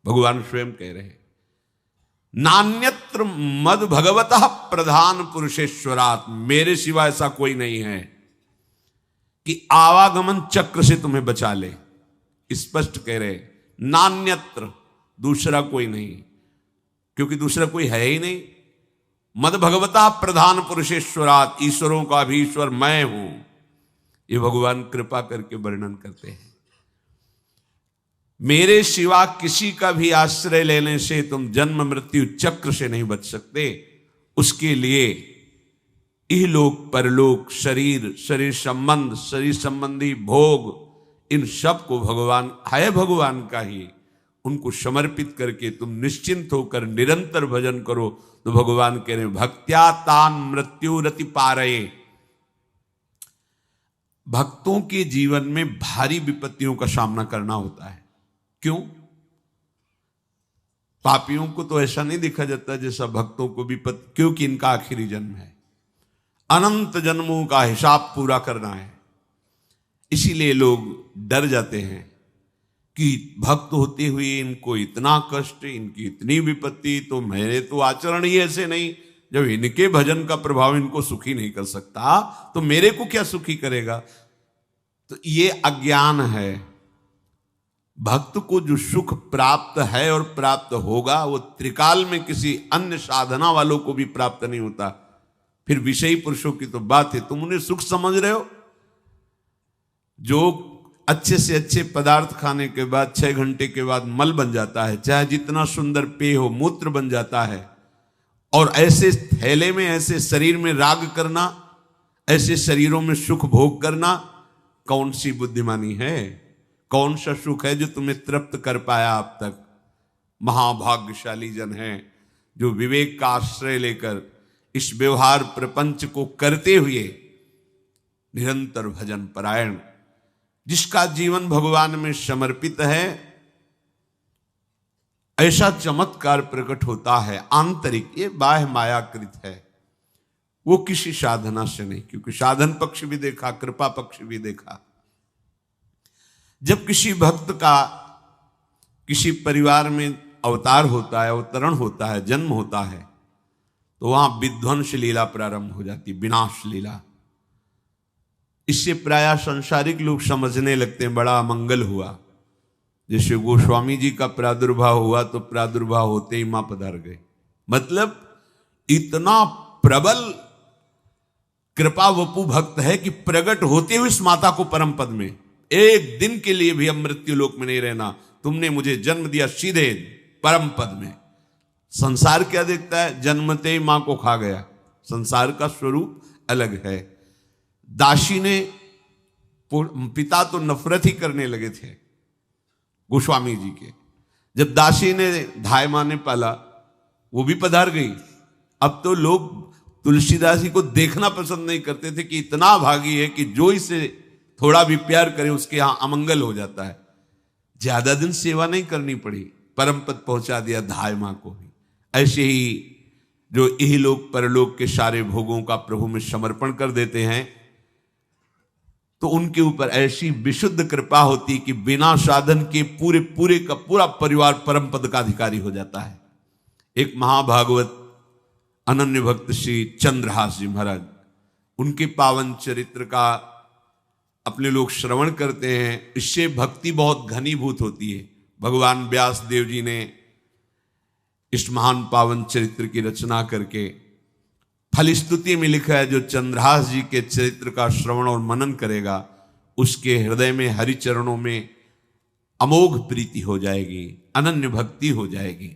भगवान स्वयं कह रहे हैं, नान्यत्र मद भगवतः प्रधान पुरुषेश्वरात्, मेरे सिवा ऐसा कोई नहीं है कि आवागमन चक्र से तुम्हें बचा ले। स्पष्ट कह रहे, नान्यत्र, दूसरा कोई नहीं, क्योंकि दूसरा कोई है ही नहीं। मद भगवता प्रधान पुरुषेश्वरात्, ईश्वरों का भी ईश्वर मैं हूं, ये भगवान कृपा करके वर्णन करते हैं। मेरे सिवा किसी का भी आश्रय लेने से तुम जन्म मृत्यु चक्र से नहीं बच सकते। उसके लिए इहलोक परलोक, शरीर, शरीर संबंध, शरीर संबंधी भोग, इन सब को भगवान है भगवान का ही, उनको समर्पित करके तुम निश्चिंत होकर निरंतर भजन करो। तो भगवान कह रहे, भक्त्या तान मृत्यु रति पारये। भक्तों के जीवन में भारी विपत्तियों का सामना करना होता है। क्यों? पापियों को तो ऐसा नहीं देखा जाता जैसा भक्तों को विपत्ति, क्योंकि इनका आखिरी जन्म है, अनंत जन्मों का हिसाब पूरा करना है। इसीलिए लोग डर जाते हैं कि भक्त होते हुए इनको इतना कष्ट, इनकी इतनी विपत्ति, तो मेरे तो आचरण ही ऐसे नहीं, जब इनके भजन का प्रभाव इनको सुखी नहीं कर सकता तो मेरे को क्या सुखी करेगा। तो ये अज्ञान है। भक्त को जो सुख प्राप्त है और प्राप्त होगा वो त्रिकाल में किसी अन्य साधना वालों को भी प्राप्त नहीं होता। फिर विषयी पुरुषों की तो बात है, तुम उन्हें सुख समझ रहे हो। जो अच्छे से अच्छे पदार्थ खाने के बाद 6 घंटे के बाद मल बन जाता है, चाहे जितना सुंदर पेय हो, मूत्र बन जाता है। और ऐसे थैले में, ऐसे शरीर में राग करना, ऐसे शरीरों में सुख भोग करना, कौन सी बुद्धिमानी है? कौन सा सुख है जो तुम्हें तृप्त कर पाया अब तक? महाभाग्यशाली जन है जो विवेक का आश्रय लेकर इस व्यवहार प्रपंच को करते हुए निरंतर भजन परायण, जिसका जीवन भगवान में समर्पित है, ऐसा चमत्कार प्रकट होता है आंतरिक। ये बाह्य मायाकृत है, वो किसी साधना से नहीं, क्योंकि साधन पक्ष भी देखा, कृपा पक्ष भी देखा। जब किसी भक्त का किसी परिवार में अवतार होता है, अवतरण होता है, जन्म होता है, तो वहां विध्वंस लीला प्रारंभ हो जाती, विनाश लीला। इससे प्रायः संसारिक लोग समझने लगते हैं बड़ा अमंगल हुआ। जैसे गोस्वामी जी का प्रादुर्भाव हुआ तो प्रादुर्भाव होते ही मां पधार गए। मतलब इतना प्रबल कृपा वपु भक्त है कि प्रकट होते हुए इस माता को परम पद में, एक दिन के लिए भी अब मृत्यु लोक में नहीं रहना, तुमने मुझे जन्म दिया सीधे परम पद में। संसार क्या देखता है? जन्मते ही मां को खा गया। संसार का स्वरूप अलग है। दासी ने, पिता तो नफरत ही करने लगे थे गोस्वामी जी के। जब दासी ने धाय मां ने पाला, वो भी पधार गई। अब तो लोग तुलसीदास जी को देखना पसंद नहीं करते थे कि इतना भागी है कि जो इसे थोड़ा भी प्यार करे उसके यहां अमंगल हो जाता है। ज्यादा दिन सेवा नहीं करनी पड़ी, परम पद पहुंचा दिया धाय मां को ही। ऐसे ही जो इहलोक परलोक के सारे भोगों का प्रभु में समर्पण कर देते हैं, तो उनके ऊपर ऐसी विशुद्ध कृपा होती कि बिना साधन के पूरे पूरे का पूरा परिवार परम पद का अधिकारी हो जाता है। एक महाभागवत अनन्य भक्त श्री चंद्रहास जी महाराज, उनके पावन चरित्र का अपने लोग श्रवण करते हैं। इससे भक्ति बहुत घनीभूत होती है। भगवान व्यास देव जी ने इस महान पावन चरित्र की रचना करके फलस्तुति में लिखा है, जो चंद्रहास जी के चरित्र का श्रवण और मनन करेगा उसके हृदय में हरि चरणों में अमोघ प्रीति हो जाएगी, अनन्य भक्ति हो जाएगी।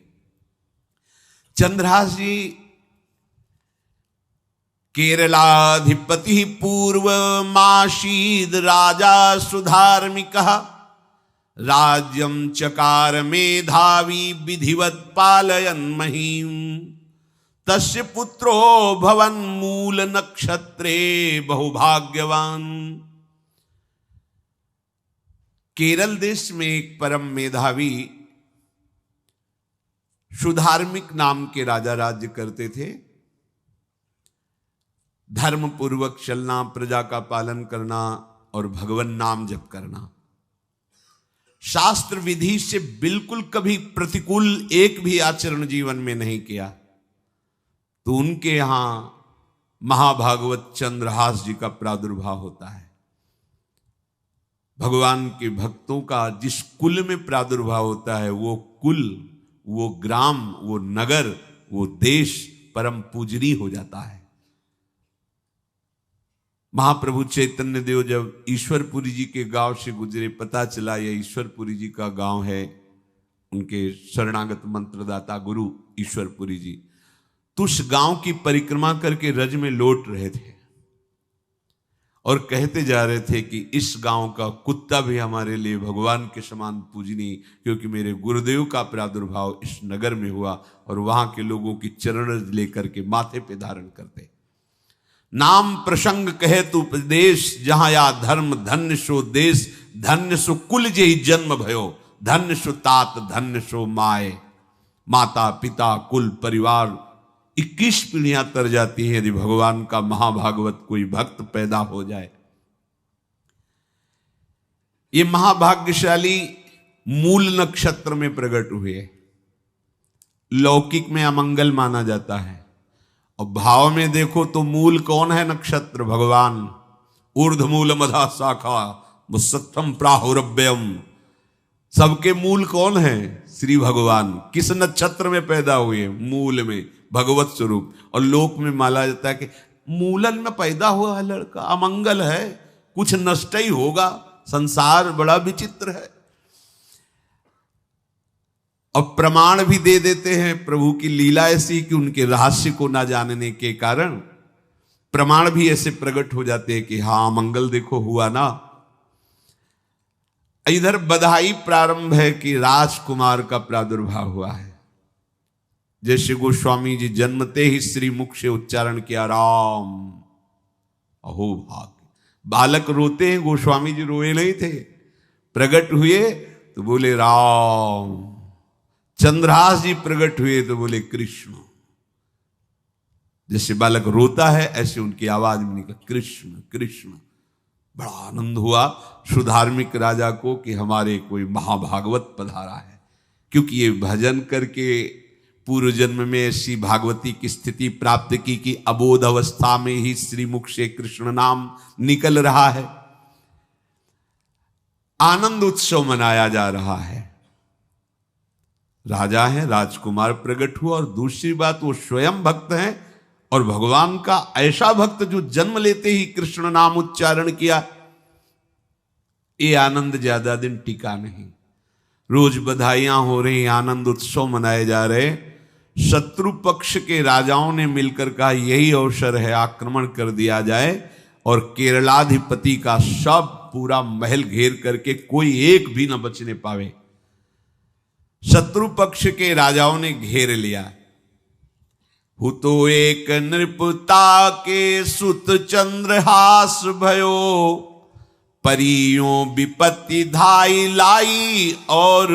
चंद्रहास जी केरलाधिपति पूर्वमासीद राजा सुधार्मिक, राज्यं चकार मेधावी विधिवत् पालयन् महीम्, तस्य पुत्रो भवन मूल नक्षत्रे बहुभाग्यवान। केरल देश में एक परम मेधावी सुधार्मिक नाम के राजा राज्य करते थे। धर्म पूर्वक चलना, प्रजा का पालन करना और भगवान नाम जप करना। शास्त्र विधि से बिल्कुल कभी प्रतिकूल एक भी आचरण जीवन में नहीं किया, तो उनके यहां महाभागवत चंद्रहास जी का प्रादुर्भाव होता है। भगवान के भक्तों का जिस कुल में प्रादुर्भाव होता है, वो कुल, वो ग्राम, वो नगर, वो देश परम पूजनीय हो जाता है। महाप्रभु चैतन्य देव जब ईश्वरपुरी जी के गांव से गुजरे, पता चला यह ईश्वरपुरी जी का गांव है, उनके शरणागत मंत्रदाता गुरु ईश्वरपुरी जी, तो उस गांव की परिक्रमा करके रज में लौट रहे थे और कहते जा रहे थे कि इस गांव का कुत्ता भी हमारे लिए भगवान के समान पूजनीय, क्योंकि मेरे गुरुदेव का प्रादुर्भाव इस नगर में हुआ और वहां के लोगों की चरण रज लेकर के माथे पे धारण करते। नाम प्रसंग कहे तु उपदेश, जहां या धर्म धन्य सो देश, धन्य सो कुल जे जन्म भयो, धन्य सो तात धन्य सो माए। माता पिता कुल परिवार 21 पीढ़ियां तर जाती है यदि भगवान का महाभागवत कोई भक्त पैदा हो जाए। ये महाभाग्यशाली मूल नक्षत्र में प्रकट हुए। लौकिक में अमंगल माना जाता है और भाव में देखो तो मूल कौन है? नक्षत्र भगवान। ऊर्ध्वमूल मधा शाखा मुसत्तम प्राहुरव्ययम, सबके मूल कौन है? श्री भगवान। किस नक्षत्र में पैदा हुए? मूल में, भगवत स्वरूप। और लोक में माना जाता है कि मूलन में पैदा हुआ है लड़का, अमंगल है, कुछ नष्ट ही होगा, संसार बड़ा विचित्र है। और प्रमाण भी दे देते हैं, प्रभु की लीला ऐसी कि उनके रहस्य को ना जानने के कारण प्रमाण भी ऐसे प्रकट हो जाते हैं कि हाँ मंगल देखो हुआ ना। इधर बधाई प्रारंभ है कि राजकुमार का प्रादुर्भाव हुआ है। जैसे गोस्वामी जी जन्मते ही श्री मुख से उच्चारण किया राम, अहो भाग्य। बालक रोते हैं, गोस्वामी जी रोए नहीं थे, प्रकट हुए तो बोले राम। चंद्रहास जी प्रकट हुए तो बोले कृष्ण। जैसे बालक रोता है ऐसे उनकी आवाज में निकला कृष्ण कृष्ण। बड़ा आनंद हुआ सुधार्मिक राजा को कि हमारे कोई महाभागवत पधारा है, क्योंकि ये भजन करके पूर्व जन्म में ऐसी भागवती की स्थिति प्राप्त की कि अबोध अवस्था में ही श्रीमुख से कृष्ण नाम निकल रहा है। आनंद उत्सव मनाया जा रहा है। राजा है, राजकुमार प्रकट हुआ, और दूसरी बात वो स्वयं भक्त हैं और भगवान का ऐसा भक्त जो जन्म लेते ही कृष्ण नाम उच्चारण किया। ये आनंद ज्यादा दिन टिका नहीं। रोज बधाइयां हो रही, आनंद उत्सव मनाए जा रहे। शत्रु पक्ष के राजाओं ने मिलकर कहा यही अवसर है, आक्रमण कर दिया जाए और केरलाधिपति का सब पूरा महल घेर करके कोई एक भी न बचने पावे। शत्रु पक्ष के राजाओं ने घेर लिया। हुतो एक नृपता के सुत चंद्रहास भयो, परियों विपत्ति धाई लाई और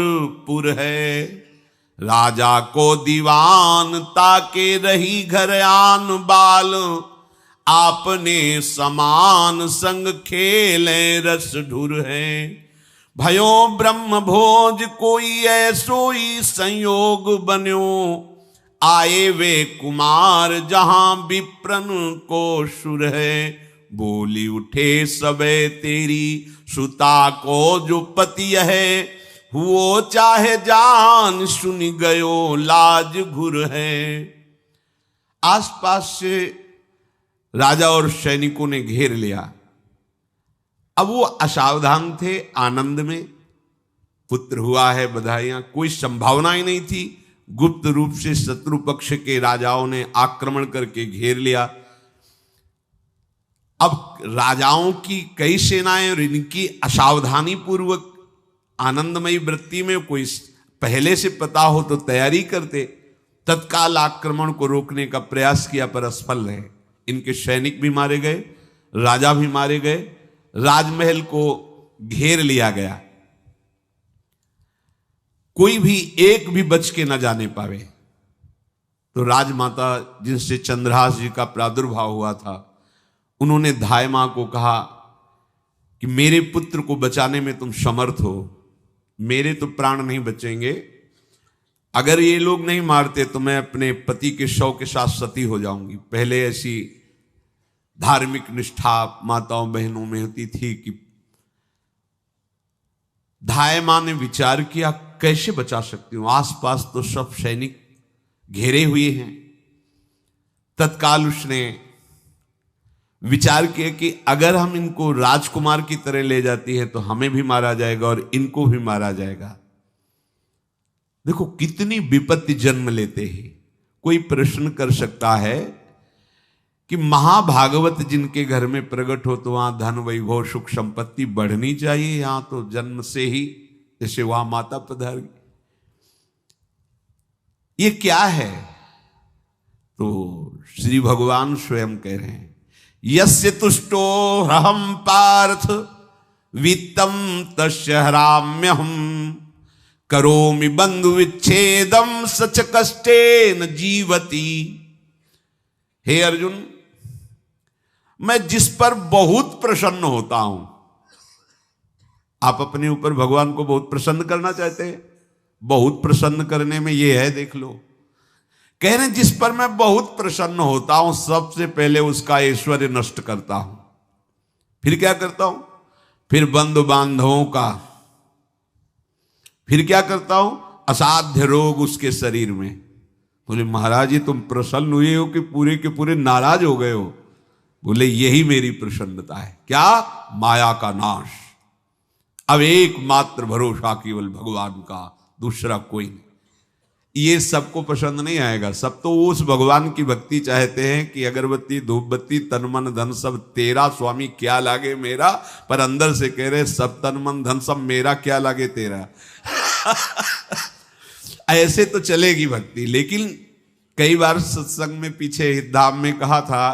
पुर है। राजा को दीवान ताके रही घर आन बाल, आपने समान संग खेले रस ढुर है। भयो ब्रह्म भोज कोई ऐसोई संयोग बन्यो, आए वे कुमार जहां विप्रन को सुर है। बोली उठे सबे तेरी सुता को जो पति है, हुओ चाहे जान सुन गयो लाज घुर है। आसपास से राजा और सैनिकों ने घेर लिया। अब वो असावधान थे, आनंद में पुत्र हुआ है, बधाइयां, कोई संभावना ही नहीं थी। गुप्त रूप से शत्रु पक्ष के राजाओं ने आक्रमण करके घेर लिया। अब राजाओं की कई सेनाएं और इनकी असावधानी पूर्वक आनंदमयी वृत्ति में कोई पहले से पता हो तो तैयारी करते, तत्काल आक्रमण को रोकने का प्रयास किया पर असफल रहे। इनके सैनिक भी मारे गए, राजा भी मारे गए, राजमहल को घेर लिया गया, कोई भी एक भी बच के न जाने पावे। तो राजमाता जिनसे चंद्रहास जी का प्रादुर्भाव हुआ था, उन्होंने धाय मां को कहा कि मेरे पुत्र को बचाने में तुम समर्थ हो, मेरे तो प्राण नहीं बचेंगे, अगर ये लोग नहीं मारते तो मैं अपने पति के शव के साथ सती हो जाऊंगी। पहले ऐसी धार्मिक निष्ठा माताओं बहनों में होती थी कि धाय मां ने विचार किया कैसे बचा सकती हूं, आसपास तो सब सैनिक घेरे हुए हैं। तत्काल उसने विचार किया कि अगर हम इनको राजकुमार की तरह ले जाती है तो हमें भी मारा जाएगा और इनको भी मारा जाएगा। देखो कितनी विपत्ति जन्म लेते हैं। कोई प्रश्न कर सकता है कि महाभागवत जिनके घर में प्रकट हो तो वहां धन वैभव सुख संपत्ति बढ़नी चाहिए, यहां तो जन्म से ही जैसे वहां माता पधारी, ये क्या है? तो श्री भगवान स्वयं कह रहे हैं यस्य तुष्टो ह्रहम पार्थ वित्तम तस्य हराम्यहम करोमि बंधु विच्छेदम सच कष्टेन जीवती। हे अर्जुन, मैं जिस पर बहुत प्रसन्न होता हूं, आप अपने ऊपर भगवान को बहुत प्रसन्न करना चाहते हैं, बहुत प्रसन्न करने में ये है, देख लो। कह रहे जिस पर मैं बहुत प्रसन्न होता हूं सबसे पहले उसका ऐश्वर्य नष्ट करता हूं, फिर क्या करता हूं, फिर बंधु बांधवों का, फिर क्या करता हूं, असाध्य रोग उसके शरीर में। बोले महाराज ये तुम प्रसन्न हुए हो कि पूरे के पूरे नाराज हो गए हो? बोले यही मेरी प्रसन्नता है। क्या? माया का नाश। अब एकमात्र भरोसा केवल भगवान का, दूसरा कोई नहीं। ये सबको पसंद नहीं आएगा, सब तो उस भगवान की भक्ति चाहते हैं कि अगरबत्ती धूप बत्ती तन मन धन सब तेरा स्वामी, क्या लागे मेरा, पर अंदर से कह रहे सब तन मन धन सब मेरा, क्या लागे तेरा। ऐसे तो चलेगी भक्ति। लेकिन कई बार सत्संग में पीछे धाम में कहा था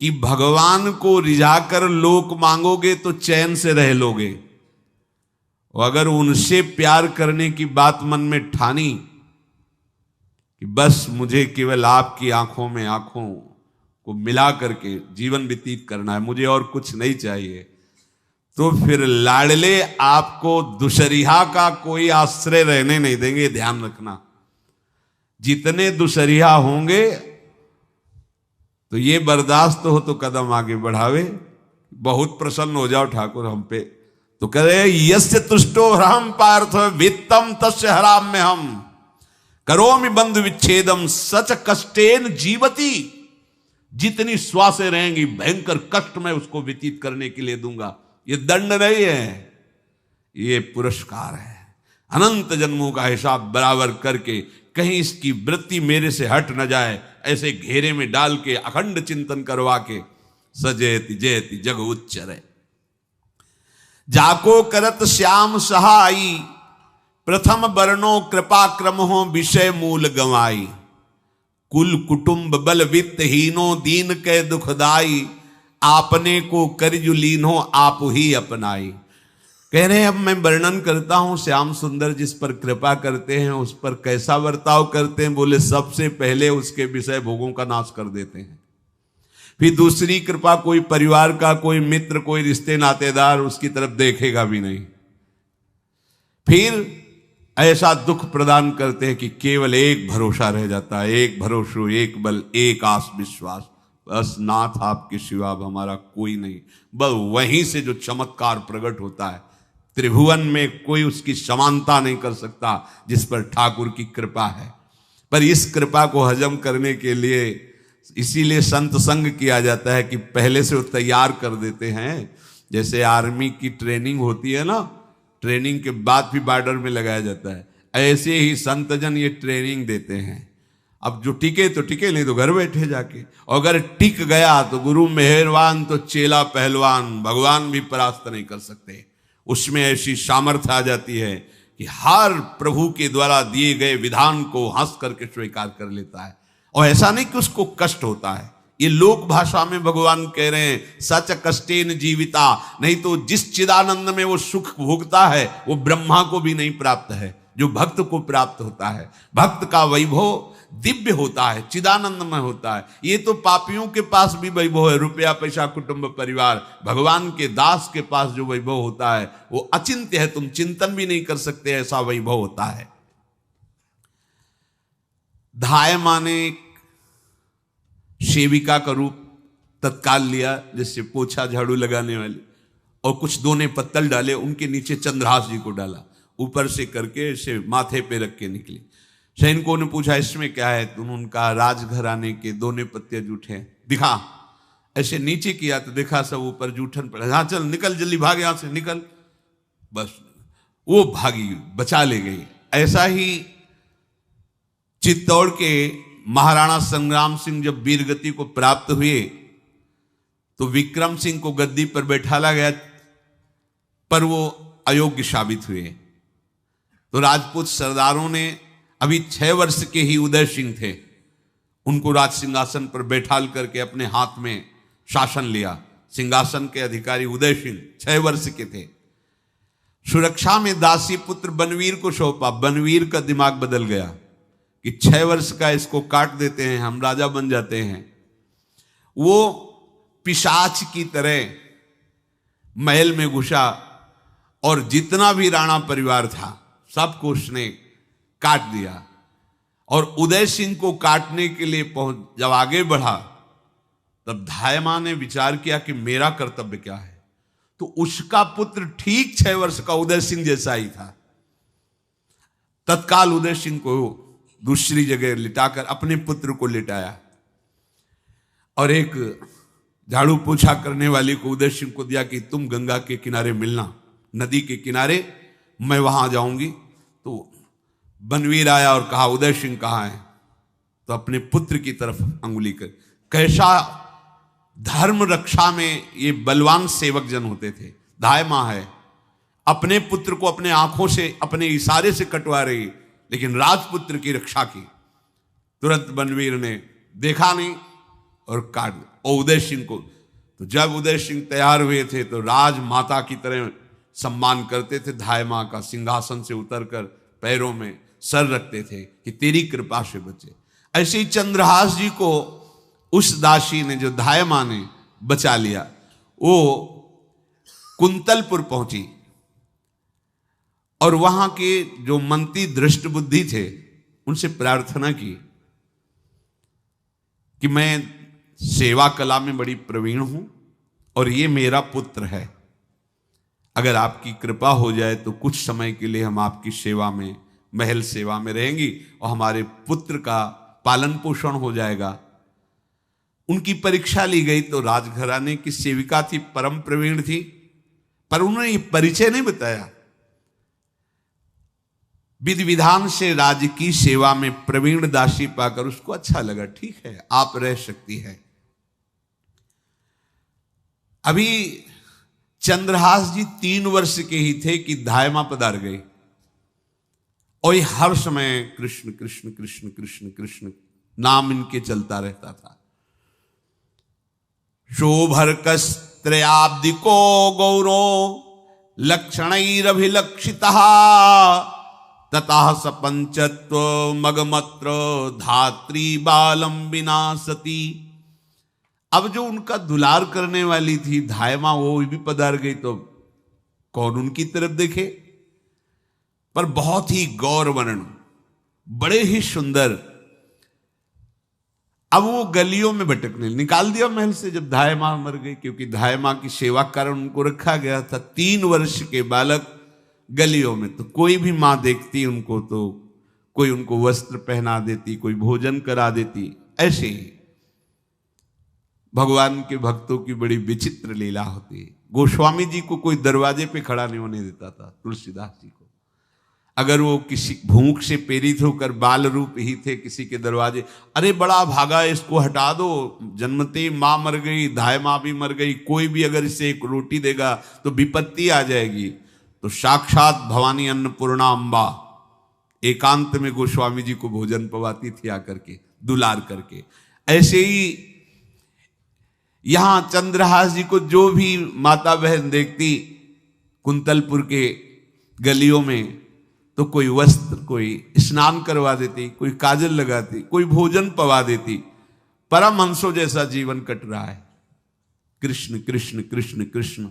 कि भगवान को रिझाकर लोक मांगोगे तो चैन से रह लोगे, और अगर उनसे प्यार करने की बात मन में ठानी कि बस मुझे केवल आपकी आंखों में आंखों को मिला करके जीवन व्यतीत करना है, मुझे और कुछ नहीं चाहिए, तो फिर लाडले आपको दुशरिहा का कोई आश्रय रहने नहीं देंगे। ध्यान रखना, जितने दुशरिहा होंगे तो ये बर्दाश्त हो तो कदम आगे बढ़ावे। बहुत प्रसन्न हो जाओ ठाकुर हम पे, तो कह रहे यस्य तुष्टो ह्रहम पार्थ वित्तम तस्य हराम्य हम करोमि बंधु विच्छेदम सच कष्टेन जीवती। जितनी श्वासें रहेंगी भयंकर कष्ट मैं उसको व्यतीत करने के लिए दूंगा। ये दंड नहीं है, ये पुरस्कार है। अनंत जन्मों का हिसाब बराबर करके कहीं इसकी वृत्ति मेरे से हट न जाए, ऐसे घेरे में डाल के अखंड चिंतन करवा के सजयति जयति जग उच्चरे। जाको करत श्याम सहाई प्रथम वर्णो कृपा क्रम हो विषय मूल गंवाई। कुल कुटुंब बल वित्त हीनो दीन के दुखदाई। आपने को करजु लीनो आप ही अपनाई। कह रहे हैं अब मैं वर्णन करता हूं श्याम सुंदर जिस पर कृपा करते हैं उस पर कैसा बर्ताव करते हैं। बोले सबसे पहले उसके विषय भोगों का नाश कर देते हैं, फिर दूसरी कृपा कोई परिवार का कोई मित्र कोई रिश्ते नातेदार उसकी तरफ देखेगा भी नहीं, फिर ऐसा दुख प्रदान करते हैं कि केवल एक भरोसा रह जाता है, एक भरोसा एक बल एक आस विश्वास, बस नाथ आपके सिवा अब हमारा कोई नहीं। बस वहीं से जो चमत्कार प्रकट होता है, त्रिभुवन में कोई उसकी समानता नहीं कर सकता जिस पर ठाकुर की कृपा है। पर इस कृपा को हजम करने के लिए इसीलिए संत संग किया जाता है कि पहले से वो तैयार कर देते हैं। जैसे आर्मी की ट्रेनिंग होती है ना, ट्रेनिंग के बाद भी बॉर्डर में लगाया जाता है, ऐसे ही संतजन ये ट्रेनिंग देते हैं। अब जो टिके तो टिके, नहीं तो घर बैठे जाके, और अगर टिक गया तो गुरु मेहरबान तो चेला पहलवान, भगवान भी परास्त नहीं कर सकते। उसमें ऐसी सामर्थ्य आ जाती है कि हर प्रभु के द्वारा दिए गए विधान को हंस करके स्वीकार कर लेता है, और ऐसा नहीं कि उसको कष्ट होता है। ये लोक भाषा में भगवान कह रहे हैं सच कष्टेन जीविता, नहीं तो जिस चिदानंद में वो सुख भोगता है वो ब्रह्मा को भी नहीं प्राप्त है। जो भक्त को प्राप्त होता है। भक्त का वैभव दिव्य होता है, चिदानंदमय होता है। ये तो पापियों के पास भी वैभव है, रुपया पैसा कुटुंब परिवार। भगवान के दास के पास जो वैभव होता है वो अचिंत्य है, तुम चिंतन भी नहीं कर सकते, ऐसा वैभव होता है। धायमा ने सेविका का रूप तत्काल लिया, जिससे पोछा झाड़ू लगाने वाली, और कुछ दोने पत्तल डाले, उनके नीचे चंद्रहास जी को डाला, ऊपर से करके इसे माथे पे रख के निकली। सैनिकों ने पूछा इसमें क्या है, तुम उनका राजघराने के दोने पत्ते जूठे दिखा। ऐसे नीचे किया तो देखा सब ऊपर जूठन पड़ा। हाँ चल निकल, जल्दी भाग यहां से निकल। बस वो भागी, बचा ले गई। ऐसा ही चित्तौड़ के महाराणा संग्राम सिंह जब वीरगति को प्राप्त हुए तो विक्रम सिंह को गद्दी पर बैठाला गया, पर वो अयोग्य साबित हुए। तो राजपूत सरदारों ने, अभी 6 वर्ष के ही उदय सिंह थे, उनको राज सिंहासन पर बैठाल करके अपने हाथ में शासन लिया। सिंहासन के अधिकारी उदय सिंह 6 वर्ष के थे। सुरक्षा में दासी पुत्र बनवीर को सौंपा। बनवीर का दिमाग बदल गया कि 6 वर्ष का इसको काट देते हैं, हम राजा बन जाते हैं। वो पिशाच की तरह महल में घुसा और जितना भी राणा परिवार था सबको उसने काट दिया। और उदय सिंह को काटने के लिए जब आगे बढ़ा तब धायमा ने विचार किया कि मेरा कर्तव्य क्या है। तो उसका पुत्र ठीक 6 वर्ष का उदय सिंह जैसा ही था। तत्काल उदय सिंह को दूसरी जगह लिटाकर अपने पुत्र को लिटाया और एक झाड़ू पोछा करने वाली को उदय सिंह को दिया कि तुम गंगा के किनारे मिलना, नदी के किनारे, मैं वहां जाऊंगी। तो बनवीर आया और कहा उदय सिंह कहाँ है? तो अपने पुत्र की तरफ अंगुली कर। कैसा धर्म रक्षा में ये बलवान सेवक जन होते थे। धायमा है, अपने पुत्र को अपने आंखों से, अपने इशारे से कटवा रही, लेकिन राजपुत्र की रक्षा की। तुरंत बनवीर ने देखा नहीं और काट दिया। और उदय सिंह को, तो जब उदय सिंह तैयार हुए थे तो राजमाता की तरह सम्मान करते थे। धायमा का सिंहासन से उतरकर पैरों में सर रखते थे कि तेरी कृपा से बचे। ऐसे ही चंद्रहास जी को उस दासी ने, जो धायमा ने बचा लिया, वो कुंतलपुर पहुंची और वहां के जो मंत्री दृष्ट बुद्धि थे उनसे प्रार्थना की कि मैं सेवा कला में बड़ी प्रवीण हूं और ये मेरा पुत्र है, अगर आपकी कृपा हो जाए तो कुछ समय के लिए हम आपकी सेवा में, महल सेवा में रहेंगी और हमारे पुत्र का पालन पोषण हो जाएगा। उनकी परीक्षा ली गई तो राजघराने की सेविका थी, परम प्रवीण थी, पर उन्होंने ये परिचय नहीं बताया। विधि विधान से राज्य की सेवा में प्रवीण दासी पाकर उसको अच्छा लगा, ठीक है आप रह सकती है। अभी चंद्रहास जी 3 वर्ष के ही थे कि धायमा पधार गई और ये हर समय कृष्ण कृष्ण कृष्ण कृष्ण कृष्ण नाम इनके चलता रहता था। शोभर्कस्त्रयाब्दिको गौरो लक्षणैरभिलक्षितः ततः सपंचत्व मगमत्र धात्री बालम विनाशति। अब जो उनका दुलार करने वाली थी धायमा, वो भी पधार गई तो कौन उनकी तरफ देखे। पर बहुत ही गौर वर्ण, बड़े ही सुंदर। अब वो गलियों में भटकने, निकाल दिया महल से जब धायमा मर गई, क्योंकि धायमा की सेवा कारण उनको रखा गया था। 3 वर्ष के बालक गलियों में, तो कोई भी माँ देखती उनको तो कोई उनको वस्त्र पहना देती, कोई भोजन करा देती। ऐसे ही भगवान के भक्तों की बड़ी विचित्र लीला होती है। गोस्वामी जी को कोई दरवाजे पे खड़ा नहीं होने देता था, तुलसीदास जी को। अगर वो किसी भूख से प्रेरित होकर बाल रूप ही थे किसी के दरवाजे, अरे बड़ा भागा, इसको हटा दो, जन्मते माँ मर गई, धायमा भी मर गई, कोई भी अगर इसे एक रोटी देगा तो विपत्ति आ जाएगी। तो साक्षात भवानी अन्नपूर्णा अम्बा एकांत में गोस्वामी जी को भोजन पवाती थी आकर के, दुलार करके। ऐसे ही यहां चंद्रहास जी को जो भी माता बहन देखती कुंतलपुर के गलियों में, तो कोई वस्त्र, कोई स्नान करवा देती, कोई काजल लगाती, कोई भोजन पवा देती। परमहंसों जैसा जीवन कट रहा है। कृष्ण कृष्ण कृष्ण कृष्ण।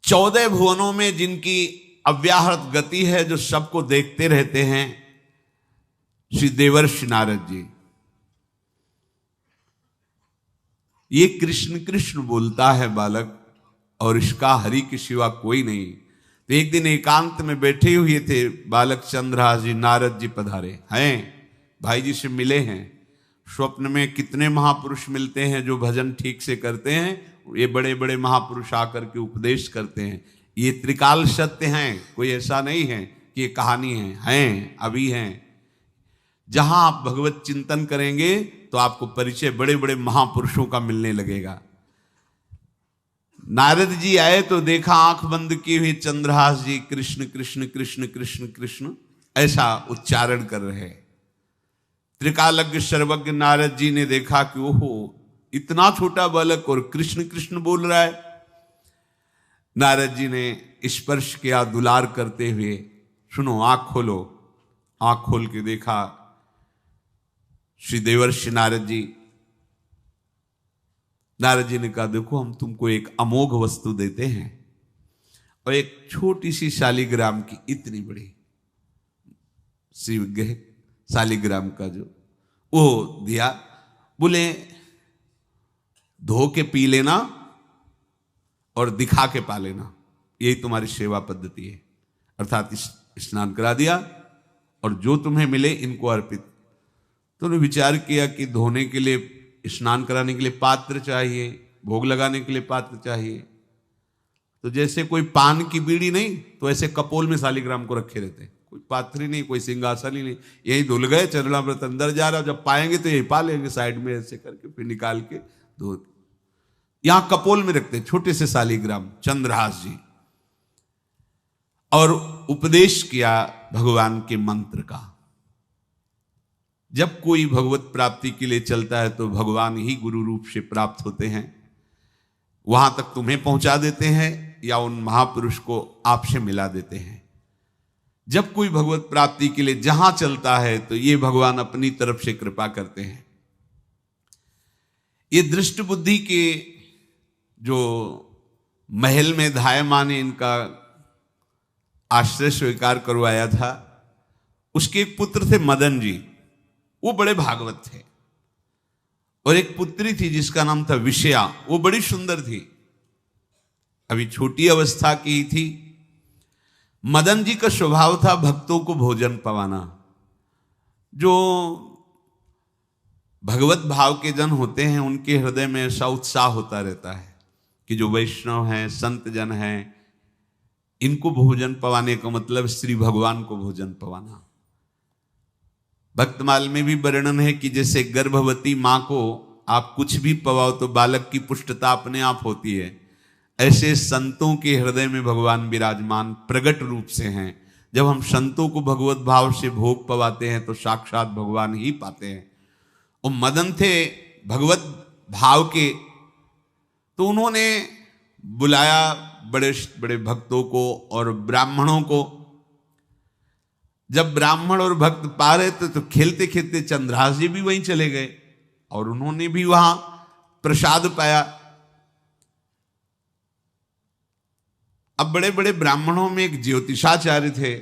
14 भुवनों में जिनकी अव्याहत गति है, जो सबको देखते रहते हैं, श्री देवर्षि नारद जी। ये कृष्ण कृष्ण बोलता है बालक, और इसका हरि के सिवा कोई नहीं। तो एक दिन एकांत में बैठे हुए थे बालक चंद्रहास जी, नारद जी पधारे हैं, भाई जी से मिले हैं। स्वप्न में कितने महापुरुष मिलते हैं जो भजन ठीक से करते हैं। ये बड़े बड़े महापुरुष आकर के उपदेश करते हैं। ये त्रिकाल सत्य हैं, कोई ऐसा नहीं है कि ये कहानी हैं, अभी हैं। जहां आप भगवत चिंतन करेंगे तो आपको परिचय बड़े बड़े महापुरुषों का मिलने लगेगा। नारद जी आए तो देखा आंख बंद की हुई चंद्रहास जी कृष्ण कृष्ण कृष्ण कृष्ण कृष्ण ऐसा उच्चारण कर रहे। त्रिकालज्ञ सर्वज्ञ नारद जी ने देखा कि ओहो, इतना छोटा बालक और कृष्ण कृष्ण बोल रहा है। नारद जी ने स्पर्श किया दुलार करते हुए, सुनो आंख खोलो। आंख खोल के देखा श्री देवर्षि नारद जी। नारद जी ने कहा, देखो हम तुमको एक अमोघ वस्तु देते हैं, और एक छोटी सी शालिग्राम की इतनी बड़ी शिवग्रह शालिग्राम का जो वो दिया। बोले धो के पी लेना और दिखा के पा लेना, यही तुम्हारी सेवा पद्धति है। अर्थात स्नान करा दिया और जो तुम्हें मिले इनको अर्पित। तो उन्होंने विचार किया कि धोने के लिए, स्नान कराने के लिए पात्र चाहिए, भोग लगाने के लिए पात्र चाहिए। तो जैसे कोई पान की बीड़ी नहीं, तो ऐसे कपोल में शालिग्राम को रखे रहते, कोई पात्र ही नहीं, कोई सिंहासन ही नहीं। यही धुल गए, चरणामृत अंदर जा रहा, जब पाएंगे तो यही पा लेंगे, साइड में ऐसे करके फिर निकाल के धो। यहां कपोल में रखते छोटे से शालिग्राम चंद्रहास जी। और उपदेश किया भगवान के मंत्र का। जब कोई भगवत प्राप्ति के लिए चलता है तो भगवान ही गुरु रूप से प्राप्त होते हैं, वहां तक तुम्हें पहुंचा देते हैं या उन महापुरुष को आपसे मिला देते हैं। जब कोई भगवत प्राप्ति के लिए जहां चलता है तो ये भगवान अपनी तरफ से कृपा करते हैं। ये दृष्ट बुद्धि के जो महल में धायमान ने इनका आश्रय स्वीकार करवाया था, उसके एक पुत्र थे मदन जी, वो बड़े भागवत थे। और एक पुत्री थी जिसका नाम था विषया, वो बड़ी सुंदर थी, अभी छोटी अवस्था की ही थी। मदन जी का स्वभाव था भक्तों को भोजन पवाना। जो भगवत भाव के जन होते हैं उनके हृदय में ऐसा उत्साह होता रहता है कि जो वैष्णव हैं, संत जन हैं, इनको भोजन पवाने का मतलब श्री भगवान को भोजन पवाना। भक्तमाल में भी वर्णन है कि जैसे गर्भवती मां को आप कुछ भी पवाओ तो बालक की पुष्टता अपने आप होती है, ऐसे संतों के हृदय में भगवान विराजमान प्रगट रूप से हैं। जब हम संतों को भगवत भाव से भोग पवाते हैं तो साक्षात भगवान ही पाते हैं। और मदन थे भगवत भाव के, तो उन्होंने बुलाया बड़े बड़े भक्तों को और ब्राह्मणों को। जब ब्राह्मण और भक्त पा रहे थे तो खेलते खेलते चंद्रहास जी भी वहीं चले गए और उन्होंने भी वहां प्रसाद पाया। अब बड़े बड़े ब्राह्मणों में एक ज्योतिषाचार्य थे।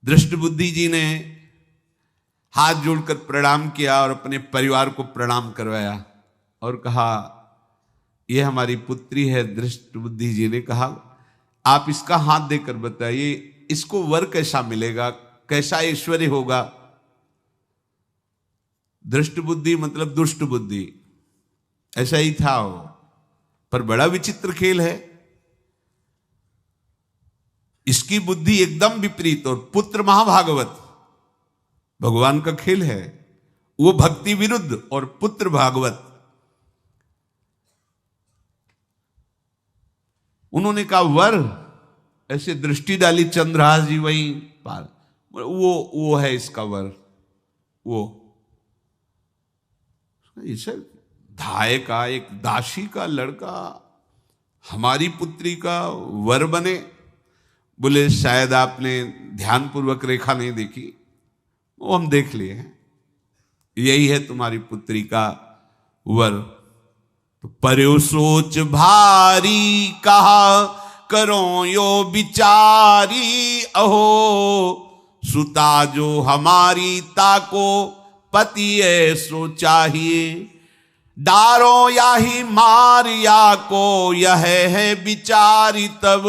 दृष्ट बुद्धि जी ने हाथ जोड़कर प्रणाम किया और अपने परिवार को प्रणाम करवाया और कहा, यह हमारी पुत्री है। दृष्ट बुद्धि जी ने कहा, आप इसका हाथ देकर बताइए, इसको वर कैसा मिलेगा, कैसा ऐश्वर्य होगा। दृष्ट बुद्धि मतलब दुष्ट बुद्धि, ऐसा ही था वो। पर बड़ा विचित्र खेल है, इसकी बुद्धि एकदम विपरीत और पुत्र महाभागवत। भगवान का खेल है, वो भक्ति विरुद्ध और पुत्र भागवत। उन्होंने कहा वर, ऐसे दृष्टि डाली चंद्रहास जी वहीं पार, वो है इसका वर। वो इसे धाय का एक दासी का लड़का हमारी पुत्री का वर बने। बोले शायद आपने ध्यानपूर्वक रेखा नहीं देखी, वो हम देख लिए हैं, यही है तुम्हारी पुत्री का वर। तो पर्यो सोच भारी कहा करो यो विचारी, अहो सुता जो हमारी ताको पति ऐसो चाहिए, डारो या ही मार या को यह है विचारी, तब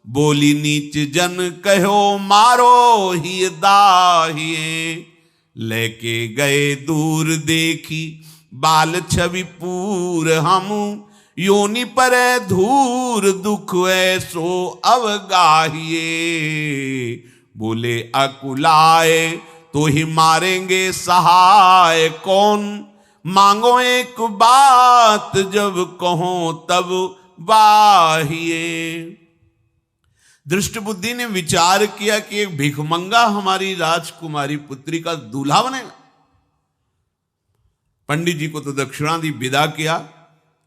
बोली नीच जन कहो मारो ही दाहिए, लेके गए दूर देखी बाल छवि पूर, हम योनि पर धूर दुख ऐसो अवगाहिए, बोले अकुलाए तो ही मारेंगे सहाय कौन, मांगो एक बात जब कहो तब बाहिए। दृष्ट बुद्धि ने विचार किया कि एक भिखमंगा हमारी राजकुमारी पुत्री का दूल्हा बनेगा। पंडित जी को तो दक्षिणा दी, विदा किया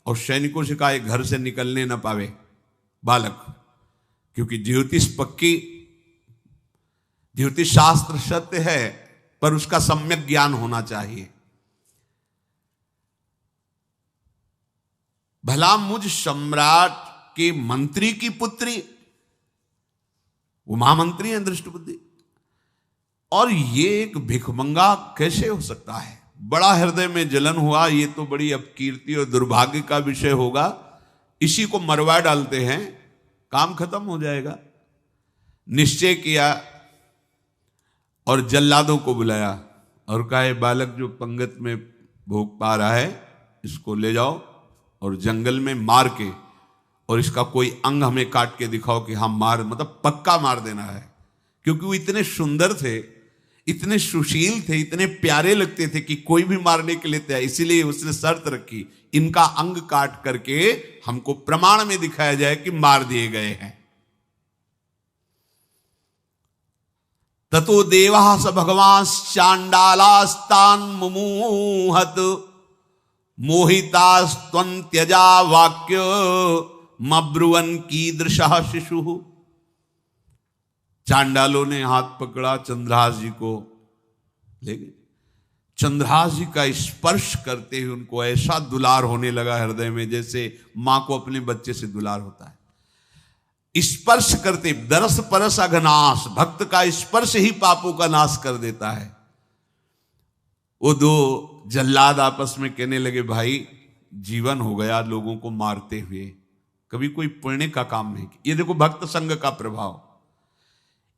और सैनिकों से कहा घर से निकलने न पावे बालक, क्योंकि ज्योतिष पक्की, ज्योतिष शास्त्र सत्य है पर उसका सम्यक ज्ञान होना चाहिए। भला मुझ सम्राट के मंत्री की पुत्री, वो महामंत्री हैं दृष्ट बुद्धि, और ये एक भिखमंगा कैसे हो सकता है? बड़ा हृदय में जलन हुआ, ये तो बड़ी अपकीर्ति और दुर्भाग्य का विषय होगा, इसी को मरवा डालते हैं, काम खत्म हो जाएगा। निश्चय किया और जल्लादों को बुलाया और कहा बालक जो पंगत में भोग पा रहा है इसको ले जाओ और जंगल में मार के, और इसका कोई अंग हमें काट के दिखाओ कि हम मार, मतलब पक्का मार देना है। क्योंकि वो इतने सुंदर थे, इतने सुशील थे, इतने प्यारे लगते थे कि कोई भी मारने के लिए तैयार, इसीलिए उसने शर्त रखी इनका अंग काट करके हमको प्रमाण में दिखाया जाए कि मार दिए गए हैं। ततो देवास भगवान चांडालास्तान मुमुहत, मोहितास्त्वन्त्यजा वाक्य मब्रुवन कीदृशः शिशु। चांडालों ने हाथ पकड़ा चंद्रहास जी को, ले गए। चंद्रहास जी का स्पर्श करते ही उनको ऐसा दुलार होने लगा हृदय में, जैसे मां को अपने बच्चे से दुलार होता है। स्पर्श करते, दरस परस अघनाश, भक्त का स्पर्श ही पापों का नाश कर देता है। वो दो जल्लाद आपस में कहने लगे भाई जीवन हो गया लोगों को मारते हुए, कभी कोई पुण्य का काम नहीं किया। ये देखो भक्त संग का प्रभाव।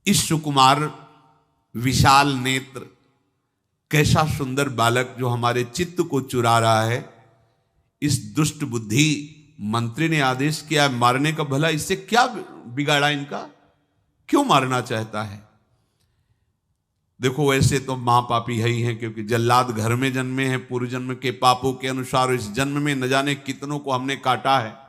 इस सुकुमार विशाल नेत्र, कैसा सुंदर बालक जो हमारे चित्त को चुरा रहा है, इस दुष्ट बुद्धि मंत्री ने आदेश किया मारने का। भला इससे क्या बिगाड़ा इनका, क्यों मारना चाहता है? देखो वैसे तो मां पापी है ही है, क्योंकि जल्लाद घर में जन्मे हैं, पूर्व जन्म के पापों के अनुसार इस जन्म में न जाने कितनों को हमने काटा है।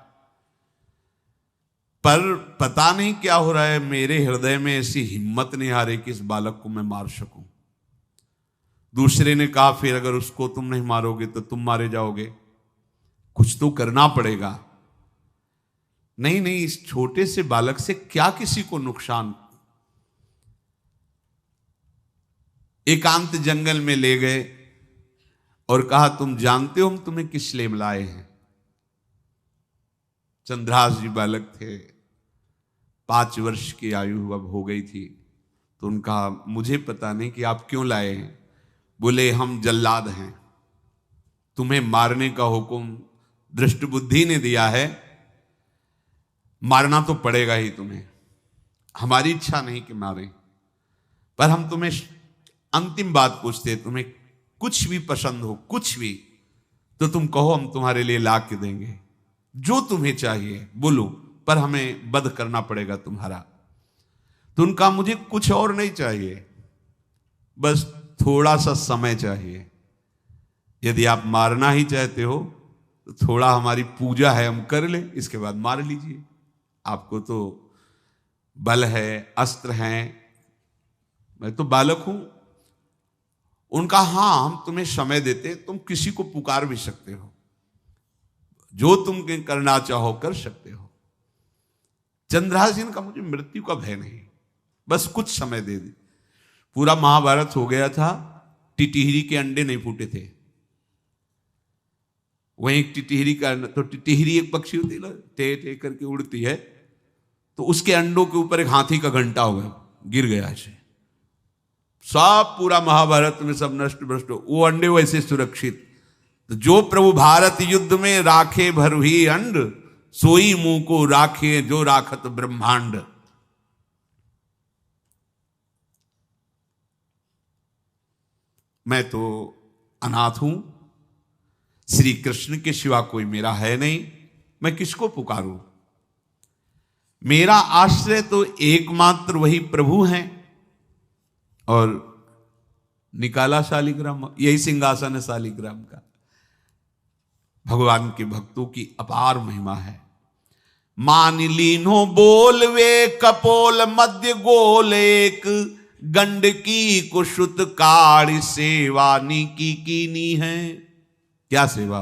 पर पता नहीं क्या हो रहा है, मेरे हृदय में ऐसी हिम्मत नहीं आ रही कि इस बालक को मैं मार सकूं। दूसरे ने कहा फिर अगर उसको तुम नहीं मारोगे तो तुम मारे जाओगे, कुछ तो करना पड़ेगा। नहीं नहीं, इस छोटे से बालक से क्या किसी को नुकसान। एकांत जंगल में ले गए और कहा तुम जानते हो हम तुम्हें किस लिए बुलाए हैं? चंद्रहास जी बालक थे, 5 वर्ष की आयु अब हो गई थी। तो उनका मुझे पता नहीं कि आप क्यों लाए हैं। बोले हम जल्लाद हैं, तुम्हें मारने का हुक्म दृष्ट बुद्धि ने दिया है, मारना तो पड़ेगा ही तुम्हें। हमारी इच्छा नहीं कि मारें, पर हम तुम्हें अंतिम बात पूछते, तुम्हें कुछ भी पसंद हो, कुछ भी, तो तुम कहो हम तुम्हारे लिए ला के देंगे, जो तुम्हें चाहिए बोलो, पर हमें वध करना पड़ेगा तुम्हारा। तो उनका मुझे कुछ और नहीं चाहिए, बस थोड़ा सा समय चाहिए। यदि आप मारना ही चाहते हो तो थोड़ा हमारी पूजा है हम कर ले, इसके बाद मार लीजिए। आपको तो बल है, अस्त्र हैं, मैं तो बालक हूं। उनका हाँ हम तुम्हें समय देते, तुम किसी को पुकार भी सकते हो, जो तुम करना चाहो कर सकते हो। चंद्रहास जी ने कहा मुझे मृत्यु का भय नहीं, बस कुछ समय दे दे। पूरा महाभारत हो गया था, टिटिहरी के अंडे नहीं फूटे थे। वहीं एक टिटिहरी का, तो टिटिहरी एक पक्षी होती है ना, टे टे करके उड़ती है, तो उसके अंडों के ऊपर एक हाथी का घंटा हो गया, गिर गया ऐसे, सब पूरा महाभारत में सब नष्ट भ्रष्ट, वो अंडे वैसे सुरक्षित। तो जो प्रभु भारत युद्ध में राखे भरही अंड, सोई मुंह को राखे जो राखत ब्रह्मांड। मैं तो अनाथ हूं, श्री कृष्ण के सिवा कोई मेरा है नहीं, मैं किसको पुकारूं? मेरा आश्रय तो एकमात्र वही प्रभु हैं। और निकाला शालिग्राम, यही सिंहासन है शालिग्राम का। भगवान के भक्तों की अपार महिमा है। मान लीनो बोल वे कपोल मध्य गोल, एक गंडकी कुशुत कारी सेवा नी कीनी है। क्या सेवा?